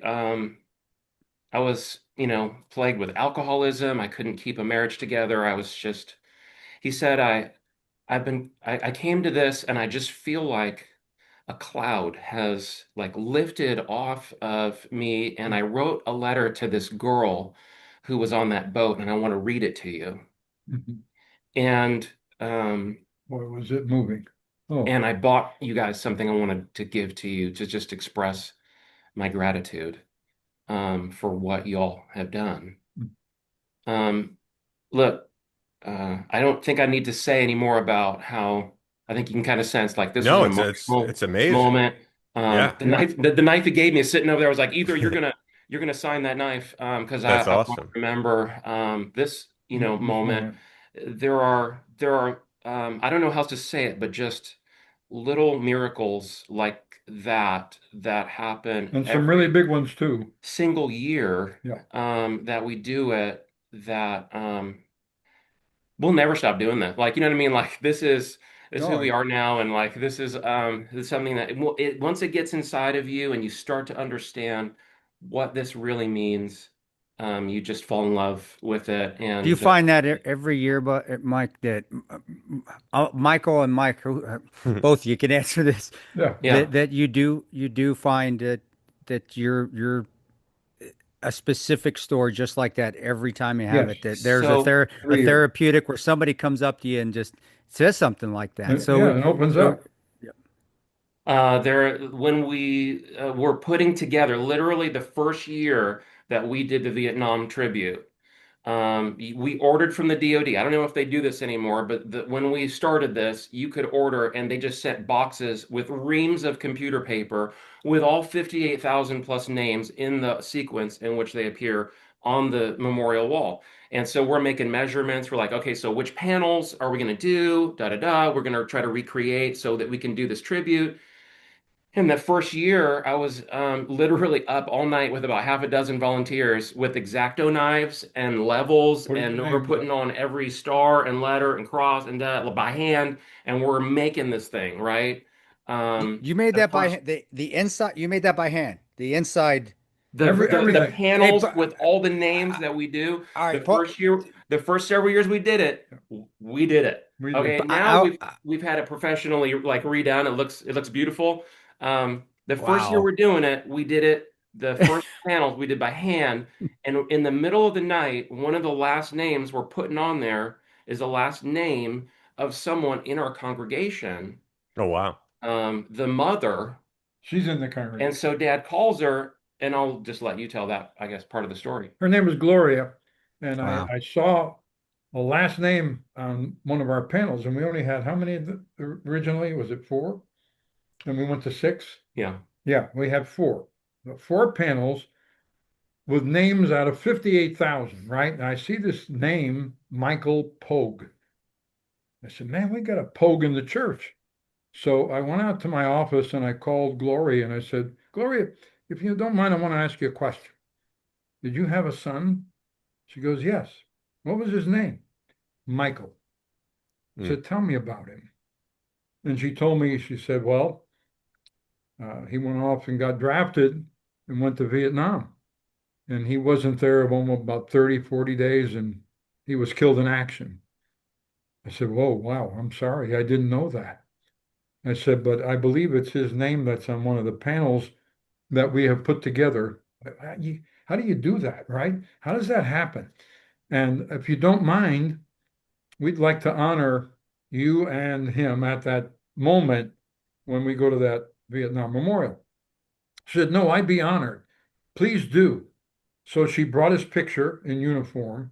was, you know, plagued with alcoholism. I couldn't keep a marriage together. I was just, he said, I came to this and I just feel like a cloud has like lifted off of me. And I wrote a letter to this girl who was on that boat, and I want to read it to you. Mhm. And, Boy, was it moving. Oh, and I bought you guys something I wanted to give to you to just express my gratitude, for what y'all have done. Um, Look, I don't think I need to say any more about how I think you can kind of sense like this No, was an emotional it's amazing. moment. Yeah. The knife he gave me is sitting over there. I was like, either you're gonna sign that knife, because That's I want to awesome. remember this, you know, this moment. There are I don't know how else to say it, but just little miracles like that happen And some every really big ones too. single year, Yeah. that we do it, that we'll never stop doing that. Like, you know what I mean? Like this is who No, we are now, and like this is something that once it gets inside of you and you start to understand what this really means, you just fall in love with it. Do you And find that every year, but Mike, that Michael and Mike, both of you can answer this, yeah. yeah. that you do find that you're a specific story just like that every time you have Yes. it, that there's So a Every year. therapeutic where somebody comes up to you and just says something like that. Yeah, it opens up. There, when we were putting together, literally the first year that we did the Vietnam tribute, we ordered from the DoD. I don't know if they do this anymore, but when we started this, you could order, and they just sent boxes with reams of computer paper with all 58,000 plus names in the sequence in which they appear on the memorial wall. And so we're making measurements. We're like, okay, so which panels are we going to do? Da da da. We're going to try to recreate so that we can do this tribute. In the first year, I was literally up all night with about half a dozen volunteers with X-Acto knives and levels, Putting and the we're names putting on every star and letter and cross and that by hand, and we're making this thing, right? You made The that by first, the inside. You made that by hand. The inside. the Everything. panels Hey, with all the names that we do. all right, The first several years we did it, we did it. We did. Okay, now we've had it professionally like redone. It looks beautiful. The first year Wow. we're doing it, we did it. The first panels we did by hand, and in the middle of the night, one of the last names we're putting on there is the last name of someone in our congregation. Oh wow. The mother She's in the congregation. And so Dad calls her, and I'll just let you tell that, I guess, part of the story. Her name is Gloria, and Wow. I saw a last name on one of our panels, and we only had how many originally? Was it 4? And we went to 6? Yeah. Yeah, we had 4. 4 panels with names out of 58,000, right? And I see this name, Michael Pogue. I said, man, we got a Pogue in the church. So I went out to my office and I called Gloria and I said, Gloria, if you don't mind, I want to ask you a question. Did you have a son? She goes, yes. What was his name? Michael. I said, tell me about him. And she told me, she said, well, he went off and got drafted and went to Vietnam. And he wasn't there about 30, 40 days, and he was killed in action. I said, whoa, wow, I'm sorry. I didn't know that. I said, but I believe it's his name that's on one of the panels that we have put together. How do you do that, right? How does that happen? And if you don't mind, we'd like to honor you and him at that moment when we go to that Vietnam memorial. She said, no, I'd be honored. Please do. So she brought his picture in uniform,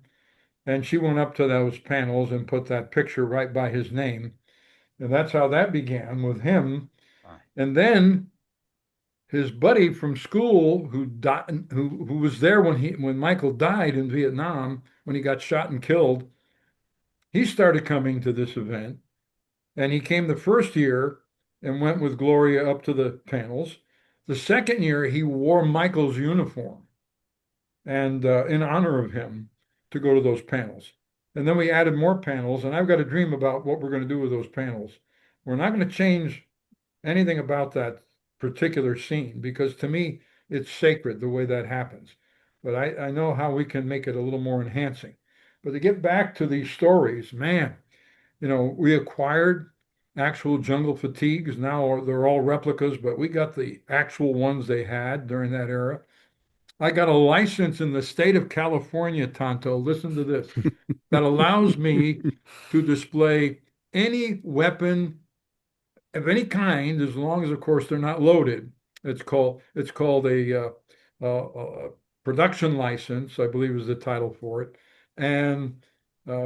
and she went up to those panels and put that picture right by his name. And that's how that began with him. Wow. And then his buddy from school who died, who was there when Michael died in Vietnam, when he got shot and killed, he started coming to this event. And he came the first year and went with Gloria up to the panels. The second year, he wore Michael's uniform and in honor of him to go to those panels. And then we added more panels, and I've got a dream about what we're going to do with those panels. We're not going to change anything about that particular scene because to me, it's sacred the way that happens. But I know how we can make it a little more enhancing. But to get back to these stories, man, we acquired actual jungle fatigues. Now they're all replicas, but we got the actual ones they had during that era. I got a license in the state of California, Tonto, listen to this, that allows me to display any weapon of any kind, as long as, of course, they're not loaded. It's called a production license, I believe is the title for it. And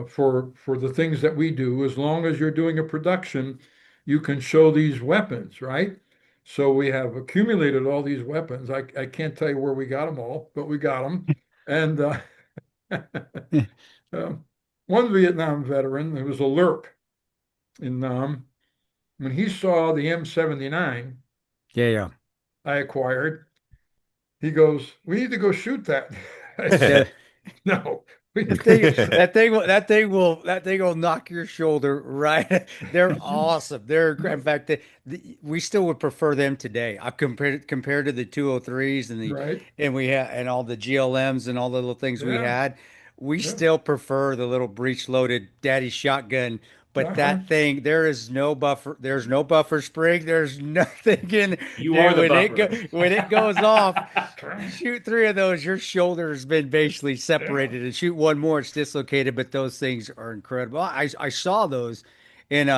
for the things that we do, as long as you're doing a production, you can show these weapons, right? So we have accumulated all these weapons. I can't tell you where we got them all, but we got them. And one Vietnam veteran, who was a LERP in Nam, when he saw the M79 Yeah. I acquired, he goes, we need to go shoot that. I Yeah. said, no. That thing will knock your shoulder right. They're awesome. In fact, we still would prefer them today. I've compared to the 203s and Right. and all the GLMs and all the little things we Yeah. had. We Yeah. still prefer the little breech loaded daddy shotgun. But that thing, there's no buffer spring. There's nothing in. You are the buffer. When it goes off, shoot 3 of those, your shoulder's been basically separated, and shoot 1 more, it's dislocated. But those things are incredible. I saw those, and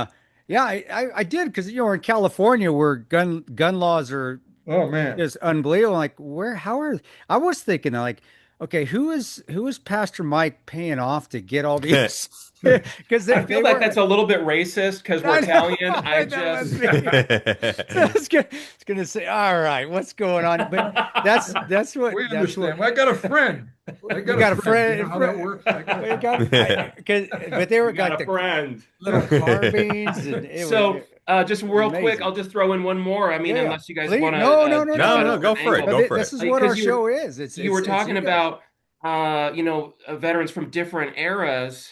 yeah, I did because in California where gun laws are Oh man. just unbelievable. Like I was thinking like, okay, who is Pastor Mike paying off to get all these? Because I feel like that's a little bit racist because we're Italian. I just I was gonna say, all right, what's going on? But that's what We that's understand. what I got a friend. I got a friend. You know how that works? but they were you got like a friend. little carbines, and So just real quick, amazing. I'll just throw in one more. I mean, Yeah, unless you guys please. want to. No, go for it. Go for this it. is what our Because show is. You were it's talking you guys. about, veterans from different eras,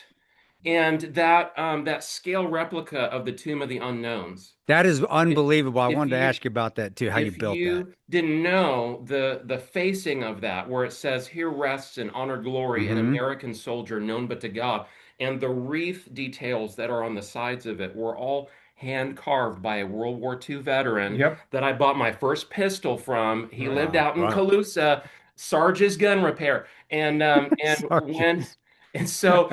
and that scale replica of the Tomb of the Unknowns. That is unbelievable. I if wanted to you- ask you about that too. How you If built you that? didn't know the facing of that, where it says, "Here rests in honor glory an Mhm. American soldier known but to God," and the wreath details that are on the sides of it were all hand carved by a World War II veteran Yep. that I bought my first pistol from. He lived out in wow. Calusa, Sarge's Gun Repair, and Sarge's. so.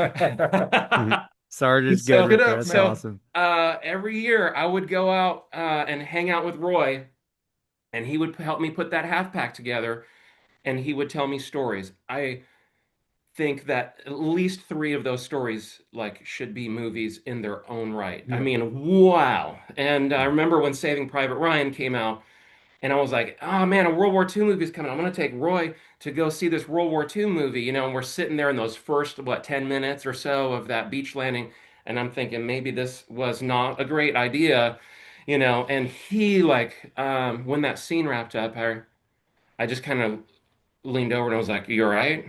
Sergeant's So- good. up, That's man. awesome. Every year I would go out and hang out with Roy, and he would help me put that half pack together, and he would tell me stories. I think that at least three of those stories like should be movies in their own right. I Yeah. mean, wow. And I remember when Saving Private Ryan came out, and I was like, oh man, a World War II movie is coming. I'm gonna take Roy to go see this World War II movie, and we're sitting there in those first, 10 minutes or so of that beach landing, and I'm thinking maybe this was not a great idea, and he like when that scene wrapped up, I just kind of leaned over and I was like, "You all right?"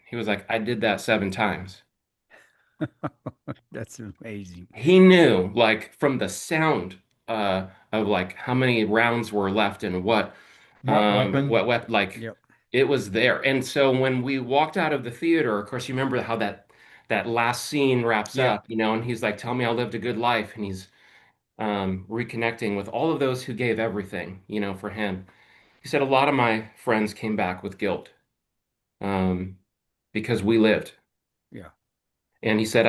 He was like, "I did that 7 times." That's amazing. He knew, like, from the sound of like how many rounds were left and Weapon. like Yep. it was there. And so when we walked out of the theater, of course, you remember how that last scene wraps Yeah. up, and he's like, "Tell me I lived a good life," and he's reconnecting with all of those who gave everything, for him. He said a lot of my friends came back with guilt um, because we lived. Yeah. And he said,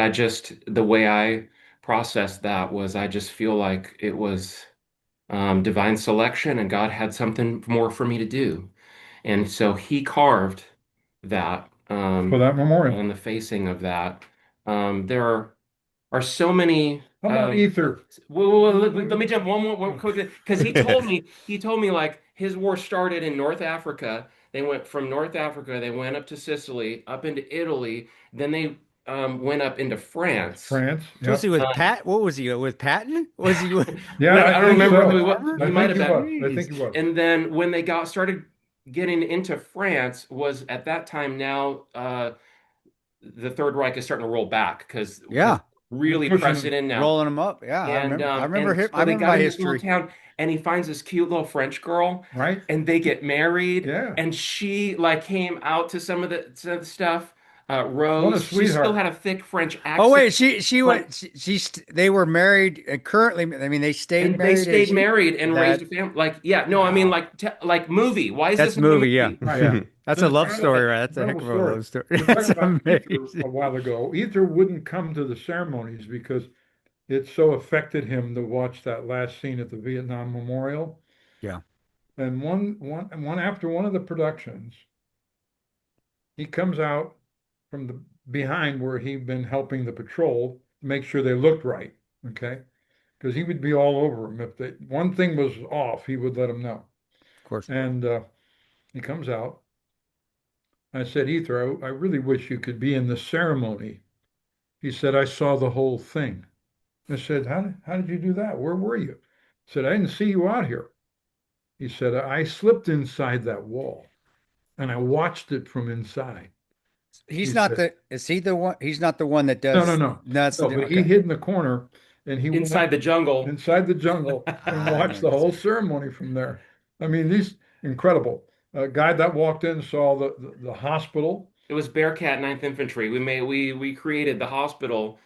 the way I processed that was I just feel like it was divine selection and God had something more for me to do. And so he carved that For that memorial. on the facing of that. There are so many. How about Ether? Well, let me jump one more quick because he told me like his war started in North Africa. They went from North Africa, they went up to Sicily, up into Italy, then they went up into France. France. Was he Yep. with Pat? What was he with? Patton? Was he with? Yeah, I don't think remember so. who he was. I He I might think have he been. was. I think he was. And then when they started getting into France, was at that time now the Third Reich is starting to roll back because Yeah. really Pushing- pressing in now. Rolling him up. Yeah. And I remember and him. so I they remember got my in this little history. town, and he finds this cute little French girl, Right? and they get married. Yeah. And she like came out to some of the stuff. What a Rose, she still sweetheart. had a thick French accent. Oh wait, she Like- went. They were married and currently. I mean, they stayed and married. they stayed married and that- raised a family. Like, yeah, no, I mean, like movie. Why is That's this a movie? Yeah. Right. Yeah. That's a love Incredible- story, right? That's a heck of a incredible love story. We were That's talking about Ether amazing. a while ago. Ether wouldn't come to the ceremonies because it so affected him to watch that last scene at the Vietnam Memorial. Yeah. And one after one of the productions, he comes out from the behind where he'd been helping the patrol to make sure they looked right. Okay. Because he would be all over them. If one thing was off, he would let them know. Of course. And he comes out. I said, Ether, I really wish you could be in the ceremony. He said, I saw the whole thing. I said, how did you do that? Where were you? He said, I didn't see you out here. He said, I slipped inside that wall and I watched it from inside. He's He not said- is he the one? He's not the one that does. No. That's No, but he hid in the corner and he went Inside the jungle. inside the jungle and watched the whole ceremony from there. I mean, these incredible. A guy that walked in saw the hospital. It was Bearcat 9th Infantry. We created the hospital.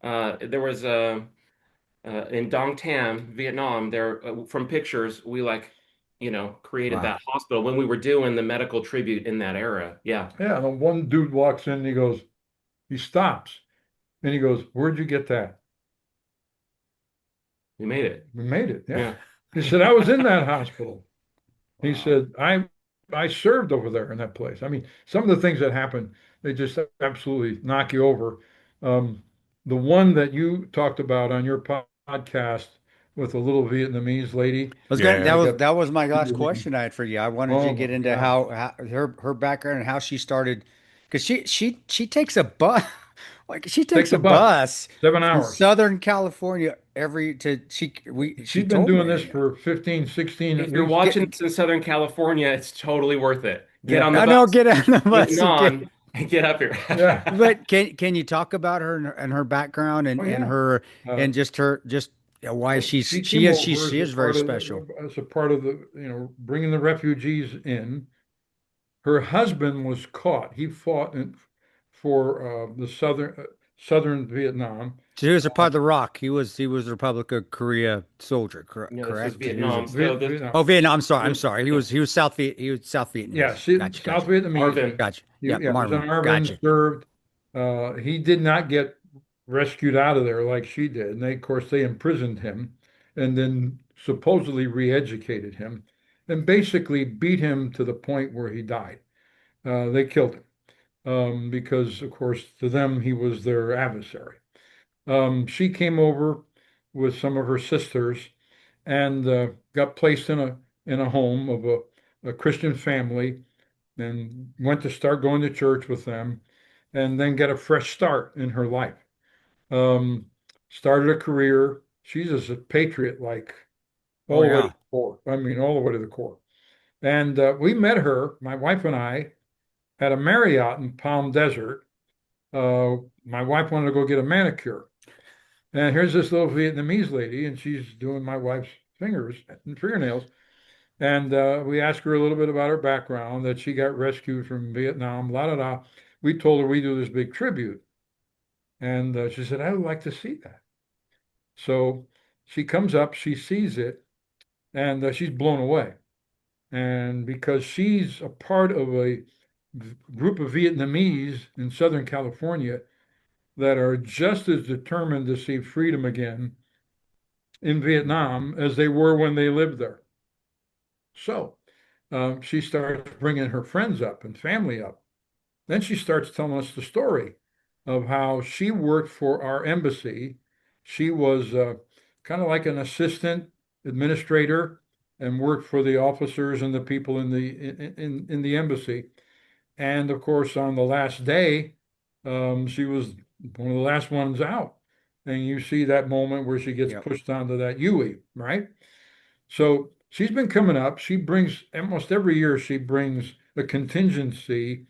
There was in Dong Tam, Vietnam. There from pictures we created Wow. that hospital when we were doing the medical tribute in that era. Yeah. Yeah, and then one dude walks in and he stops and he goes, where'd you get that? We made it. We made it. Yeah. Yeah. He said, I was in that hospital. He said, I served over there in that place. I mean, some of the things that happen, they just absolutely knock you over. The one that you talked about on your podcast with the little Vietnamese lady. Yeah. That was my last question I had for you. I wanted Oh to get my into God. how her background and how she started, because she takes a bus, she takes a a bus. bus 7 from hours. Southern California she She's been told doing me. this for 15, 16. If at you're least. watching this in Southern California, it's totally worth it. Get Yeah. on the I bus. know, get on the bus. Get and on and get up here. Yeah. But can you talk about her and her background and, Oh, yeah. and her Uh, and just her why she came is over she as is a very part of special. as a part of bringing the refugees in. Her husband was caught. He fought for the southern Vietnam. So he was a part of the ROC. He was the Republic of Korea soldier, correct? No, this was correct? Vietnam. He was So this- Vietnam. oh, Vietnam. I'm sorry. He was South Vietnamese. Yeah, Gotcha, South gotcha. Vietnamese. Arvin. Gotcha. He- Yeah, he was Marvin. an Arvin, Gotcha. served. He did not get rescued out of there like she did. And of course, they imprisoned him and then supposedly re-educated him. and basically beat him to the point where he died. They killed him because, of course, to them, he was their adversary. She came over with some of her sisters and got placed in a home of a Christian family and went to start going to church with them and then get a fresh start in her life. Um, Started a career. She's just a patriot, like all Oh the way to yeah. the core. I mean, all the way to the core. And we met her, my wife and I, at a Marriott in Palm Desert. My wife wanted to go get a manicure. And here's this little Vietnamese lady, and she's doing my wife's fingers and fingernails. And we asked her a little bit about her background, that she got rescued from Vietnam, la da da. We told her we do this big tribute. And she said, I would like to see that. So she comes up, she sees it, and she's blown away. And because she's a part of a group of Vietnamese in Southern California that are just as determined to see freedom again in Vietnam as they were when they lived there. So she starts bringing her friends up and family up. Then she starts telling us the story of how she worked for our embassy. She was kind of like an assistant administrator and worked for the officers and the people in the embassy. And of course, on the last day, she was one of the last ones out. And you see that moment where she gets pushed onto that Huey, right? So she's been coming up. She brings almost every year, she brings a contingency,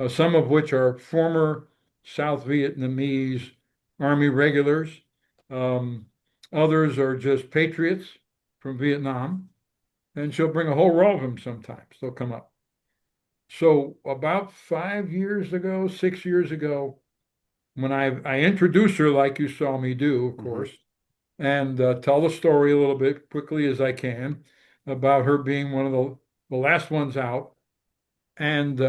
some of which are former South Vietnamese Army regulars. Others are just patriots from Vietnam. And she'll bring a whole row of them sometimes. They'll come up. So about 5 years ago, 6 years ago, when I introduced her like you saw me do, of course, and tell the story a little bit quickly as I can about her being one of the last ones out. And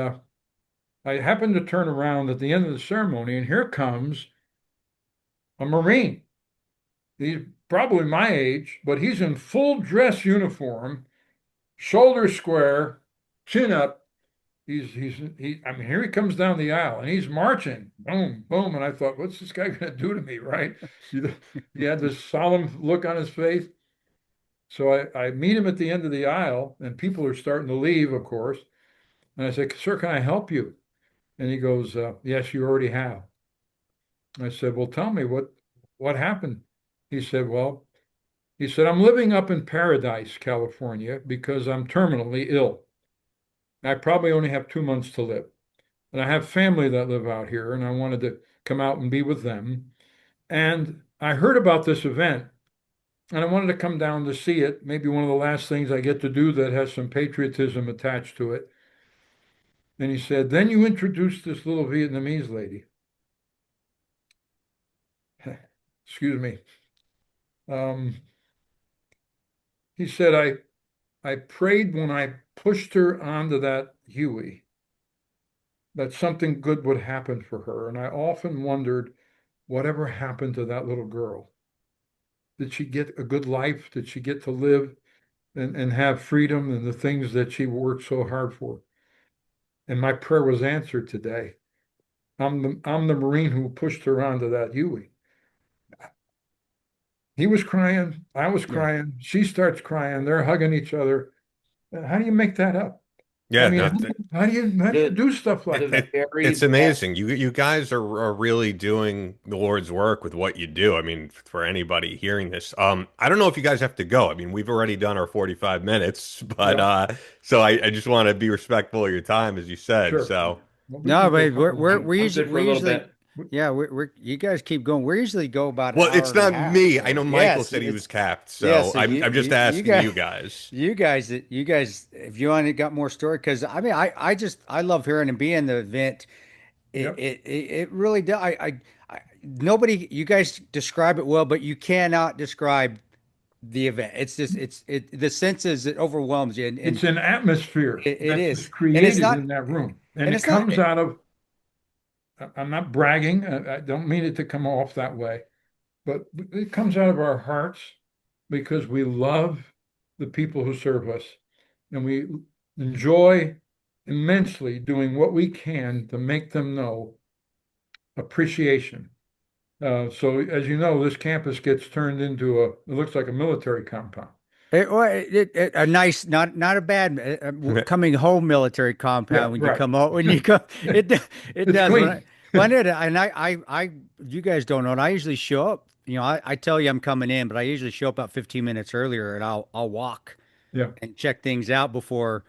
I happened to turn around at the end of the ceremony, and here comes a Marine. He's probably my age, but he's in full dress uniform, shoulders square, chin up. I mean, here he comes down the aisle and he's marching, boom, boom. And I thought, what's this guy going to do to me, right? He had this solemn look on his face. So I meet him at the end of the aisle and people are starting to leave, of course. And I said, sir, can I help you? And he goes, yes, you already have. I said, well, tell me what happened? He said, I'm living up in Paradise, California, because I'm terminally ill. I probably only have 2 months to live. And I have family that live out here, and I wanted to come out and be with them. And I heard about this event, and I wanted to come down to see it. Maybe one of the last things I get to do that has some patriotism attached to it. And he said, then you introduced this little Vietnamese lady. Excuse me. He said, I prayed when I pushed her onto that Huey that something good would happen for her. And I often wondered, whatever happened to that little girl? Did she get a good life? Did she get to live and have freedom and the things that she worked so hard for? And my prayer was answered today. I'm the Marine who pushed her onto that Huey. He was crying. I was crying. She starts crying. They're hugging each other. How do you make that up? Yeah, I mean, no, how do you do stuff like that? it's amazing. You guys are really doing the Lord's work with what you do. I mean, for anybody hearing this, I don't know if you guys have to go. I mean, we've already done our 45 minutes, but so I just want to be respectful of your time, as you said. Sure. So No, but we're I'm good usually for a little bit. yeah, we're you guys keep going. We usually go about an well, hour it's and a not half. me. I know Michael Yes, said he it's- was capped, so yeah, so I'm just asking you guys. You guys, if you want to got more story, because I mean, I love hearing and being the event. Yep. It really does. Nobody, you guys describe it well, but you cannot describe the event. It's just, the senses, it overwhelms you. And It's an atmosphere it that's is. just And it's created not- in that room. and And it it's not- comes out of, I'm not bragging. I don't mean it to come off that way, but it comes out of our hearts because we love the people who serve us. and we enjoy immensely doing what we can to make them know appreciation. So as you know, this campus gets turned into it looks like a military compound. A nice, not a bad coming home military compound Yeah, when you right. come home when you come. It It's does. clean. When I did, and you guys don't know, and I usually show up. I tell you I'm coming in, but I usually show up about 15 minutes earlier, and I'll walk Yeah, and check things out sure.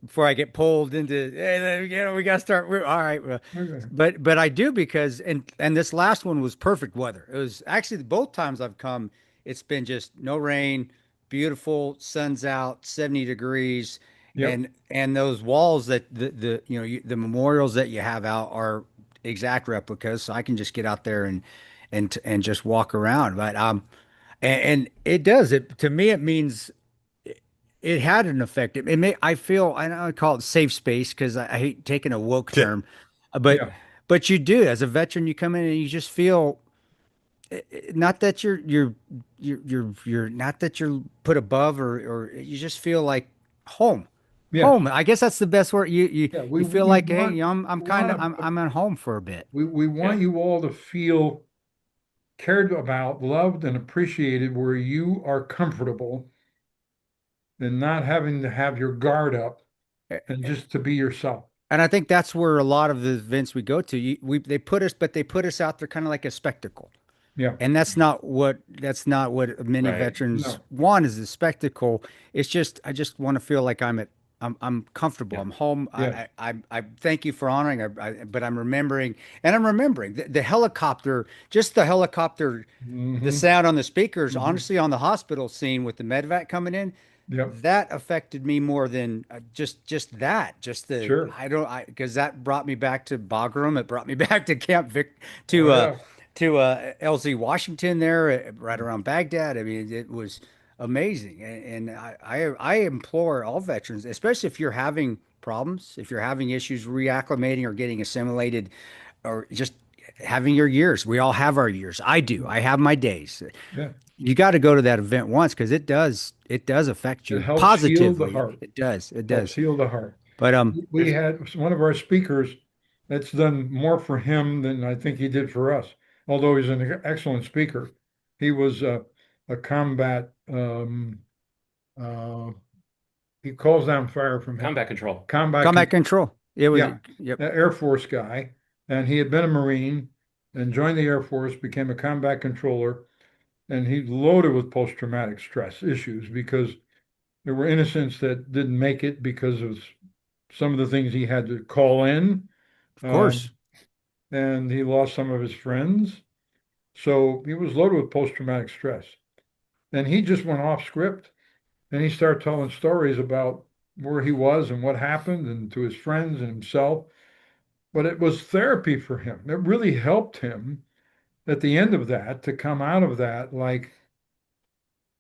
before I get pulled into. Hey, we got to start. All right, well, Okay. but I do because and this last one was perfect weather. It was actually both times I've come, it's been just no rain, beautiful, sun's out, 70 degrees, Yep. and those walls that the memorials that you have out are exact replicas, so I can just get out there and just walk around. But and it does it to me. It means it had an effect. I feel I know I call it safe space because I hate taking a woke Yeah. term, but Yeah. but you do as a veteran, you come in and you just feel not that you're not that you're put above or you just feel like home. Yeah. Home. I guess that's the best word. Yeah. You feel like, hey, want, I'm we kind of want I'm at home for a bit. we want you all to feel cared about, loved, and appreciated where you are comfortable and not having to have your guard up and just to be yourself. And I think that's where a lot of the events we go to, they put us out there kind of like a spectacle. Yeah. And that's not what many Right. veterans No. want is a spectacle. It's just I just want to feel like I'm comfortable. I'm home. Yes. I thank you for honoring. But I'm remembering the helicopter, just the helicopter, the Mhm. sound on the speakers. Mhm. Honestly, on the hospital scene with the medvac coming in, Yep. that affected me more than just that. Just the Sure. because that brought me back to Bagram. It brought me back to Camp Vic to Oh, yeah. LZ Washington there right around Baghdad. I mean, it was amazing. And I implore all veterans, especially if you're having problems, if you're having issues reacclimating or getting assimilated or just having your years. We all have our years. I do. I have my days. Yeah. You got to go to that event once because it does affect you It helps positively. heal the heart. It does. It Helps does. heal the heart. But We had one of our speakers that's done more for him than I think he did for us. Although he's an excellent speaker, he was a combat. Uh, he calls down fire from Combat control. combat control. It was Yeah. yep. An Air Force guy, and he had been a Marine and joined the Air Force, became a combat controller, and he's loaded with post-traumatic stress issues because there were innocents that didn't make it because of some of the things he had to call in. Of course. And he lost some of his friends. So he was loaded with post-traumatic stress. And he just went off script and he started telling stories about where he was and what happened and to his friends and himself. But it was therapy for him. It really helped him at the end of that to come out of that like,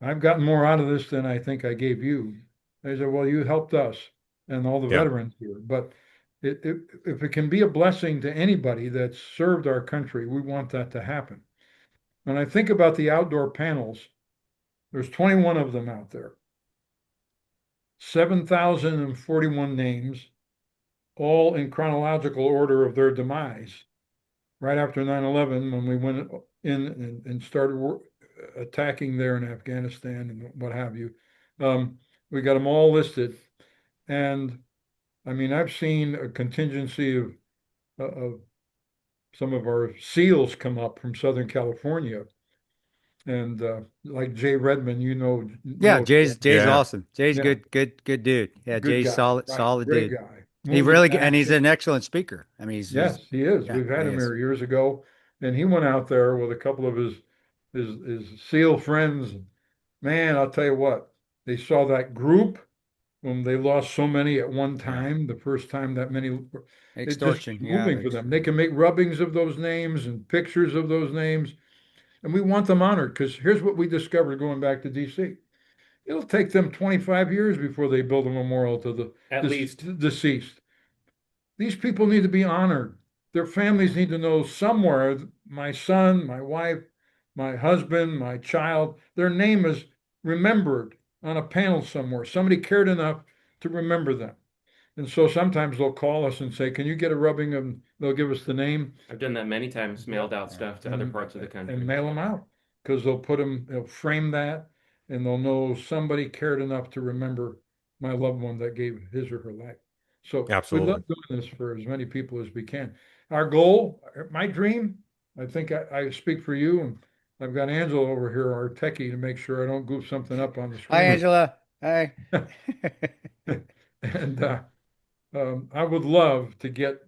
I've gotten more out of this than I think I gave you. They said, well, you helped us and all the Yeah. veterans here. But if it can be a blessing to anybody that's served our country, we want that to happen. When I think about the outdoor panels, there's 21 of them out there, 7,041 names, all in chronological order of their demise. Right after 9/11, when we went in and started attacking there in Afghanistan and what have you, we got them all listed. And I mean, I've seen a contingency of some of our SEALs come up from Southern California. And like Jay Redmond, Yeah, Jay's Yeah. awesome. Jay's Yeah. good dude. Yeah, good Jay's guy, solid right, solid great dude. guy. He really and he's an excellent speaker. I mean, Yes, he is. yeah, We've had he him is. here years ago, and he went out there with a couple of his SEAL friends. Man, I'll tell you what, they saw that group when they lost so many at one time, the first time that many, it's just Extortion. Yeah, moving for them. They can make rubbings of those names and pictures of those names, and we want them honored because here's what we discovered going back to DC. It'll take them 25 years before they build a memorial to the At least. deceased. These people need to be honored. Their families need to know somewhere, my son, my wife, my husband, my child, their name is remembered on a panel somewhere. Somebody cared enough to remember them. And so sometimes they'll call us and say, can you get a rubbing of, they'll give us the name. I've done that many times, mailed out stuff to other parts of the country. And mail them out, because they'll they'll frame that, and they'll know somebody cared enough to remember my loved one that gave his or her life. So Absolutely. we love doing this for as many people as we can. Our goal, my dream, I think I speak for you, and I've got Angela over here, our techie, to make sure I don't goof something up on the screen. Hi, Angela. Hi. And I would love to get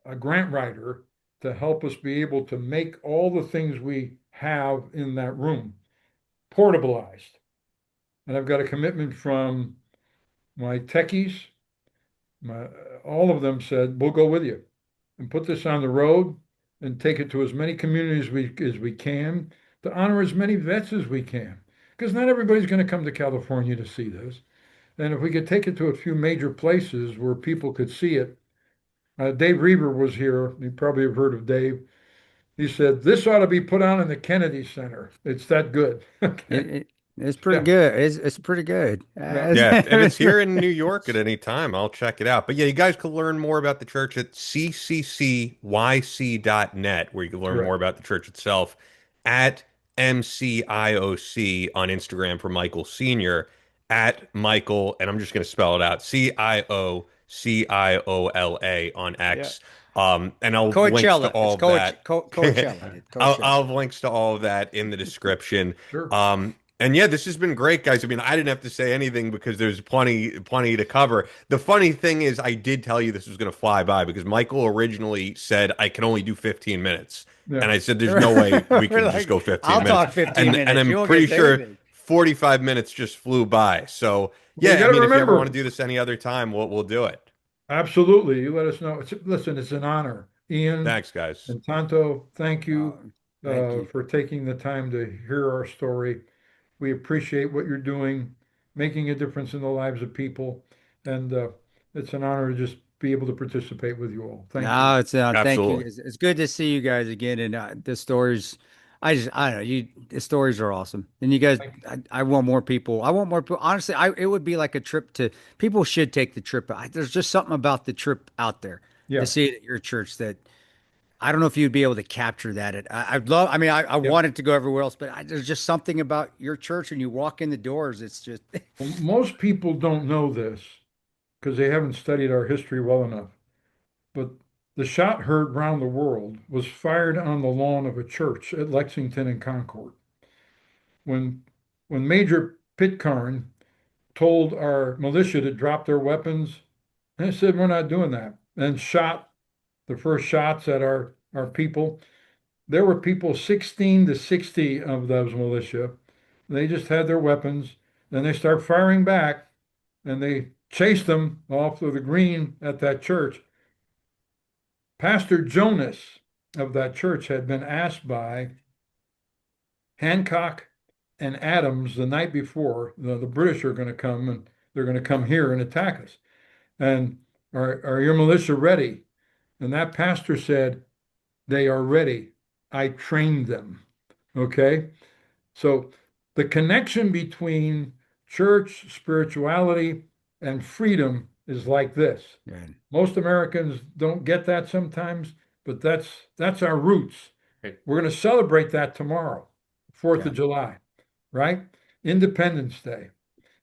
a grant writer to help us be able to make all the things we have in that room portableized. And I've got a commitment from my techies. All of them said, we'll go with you and put this on the road and take it to as many communities as we can, to honor as many vets as we can. Because not everybody's going to come to California to see this. And if we could take it to a few major places where people could see it. Dave Reber was here. You probably have heard of Dave. He said, this ought to be put on in the Kennedy Center. It's that good. It's pretty good. It's pretty good. Yeah, and it's here in New York at any time. I'll check it out. But yeah, you guys can learn more about the church at cccyc.net, where you can learn more about the church itself, at MCIOC on Instagram for Michael Sr., at Michael, and I'm just going to spell it out, CIOCIOLA on X. Yeah. And I'll links to all of that. Coachella. I'll have links to all of that in the description. Sure. And yeah, this has been great, guys. I mean, I didn't have to say anything because there's plenty to cover. The funny thing is, I did tell you this was going to fly by because Michael originally said I can only do 15 minutes. Yeah. And I said, there's no way we can just go 15 minutes. I'll talk 15 minutes. And I'm pretty sure 45 minutes just flew by. So yeah, I mean, if you ever want to do this any other time, we'll do it. Absolutely. You let us know. Listen, it's an honor. Ian. Thanks, guys. And Tonto, thank you for taking the time to hear our story. We appreciate what you're doing, making a difference in the lives of people. And it's an honor to just be able to participate with you all. Thank you. Thank you. It's good to see you guys again. And the stories, I don't know, the stories are awesome. And you guys, I want more people. Honestly, it would be like a trip people should take the trip. There's just something about the trip out there to see it at your church that I don't know if you'd be able to capture that. I wanted to go everywhere else, but there's just something about your church and you walk in the doors. It's just. Well, most people don't know this because they haven't studied our history well enough. But the shot heard round the world was fired on the lawn of a church at Lexington and Concord. When Major Pitcairn told our militia to drop their weapons, they said, we're not doing that, and shot the first shots at our people. There were people 16 to 60 of those militia. They just had their weapons. Then they start firing back, and they chased them off of the green at that church. Pastor Jonas of that church had been asked by Hancock and Adams the night before, the British are going to come, and they're going to come here and attack us. And are your militia ready? And that pastor said, they are ready. I trained them. Okay? So the connection between church, spirituality, and freedom is like this. Right. Most Americans don't get that sometimes, but that's our roots. Right. We're going to celebrate that tomorrow, 4th of July, right? Independence Day.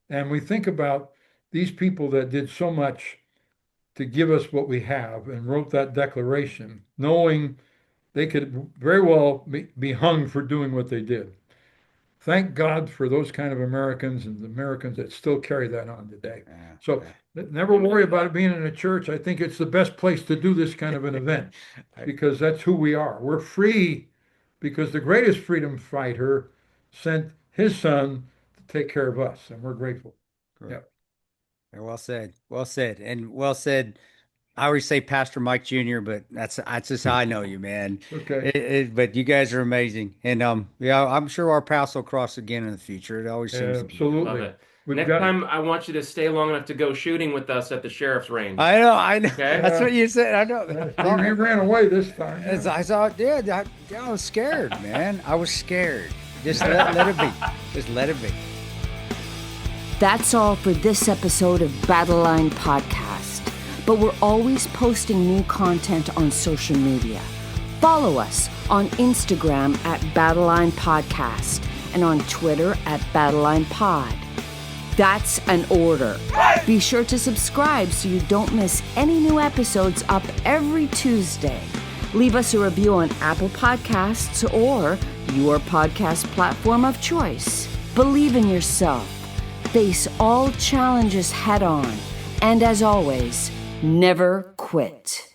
And we think about these people that did so much to give us what we have and wrote that declaration, knowing they could very well be hung for doing what they did. Thank God for those kind of Americans and the Americans that still carry that on today. So never worry about it being in a church. I think it's the best place to do this kind of an event because that's who we are. We're free because the greatest freedom fighter sent his son to take care of us, and we're grateful. Correct. Yeah. Well said. Well said. And well said. I always say Pastor Mike Jr., but that's just how I know you, man. Okay. But you guys are amazing. And I'm sure our paths will cross again in the future. It always seems absolutely. Next time, I want you to stay long enough to go shooting with us at the sheriff's range. I know. Okay? That's what you said. I know. You ran away this time. I saw. Yeah, I was scared, man. I was scared. Just let it be. Just let it be. That's all for this episode of Battle Line Podcast. But we're always posting new content on social media. Follow us on Instagram at Battle Line Podcast and on Twitter at Battle Line Pod. That's an order. Be sure to subscribe so you don't miss any new episodes up every Tuesday. Leave us a review on Apple Podcasts or your podcast platform of choice. Believe in yourself. Face all challenges head on. And as always, never quit.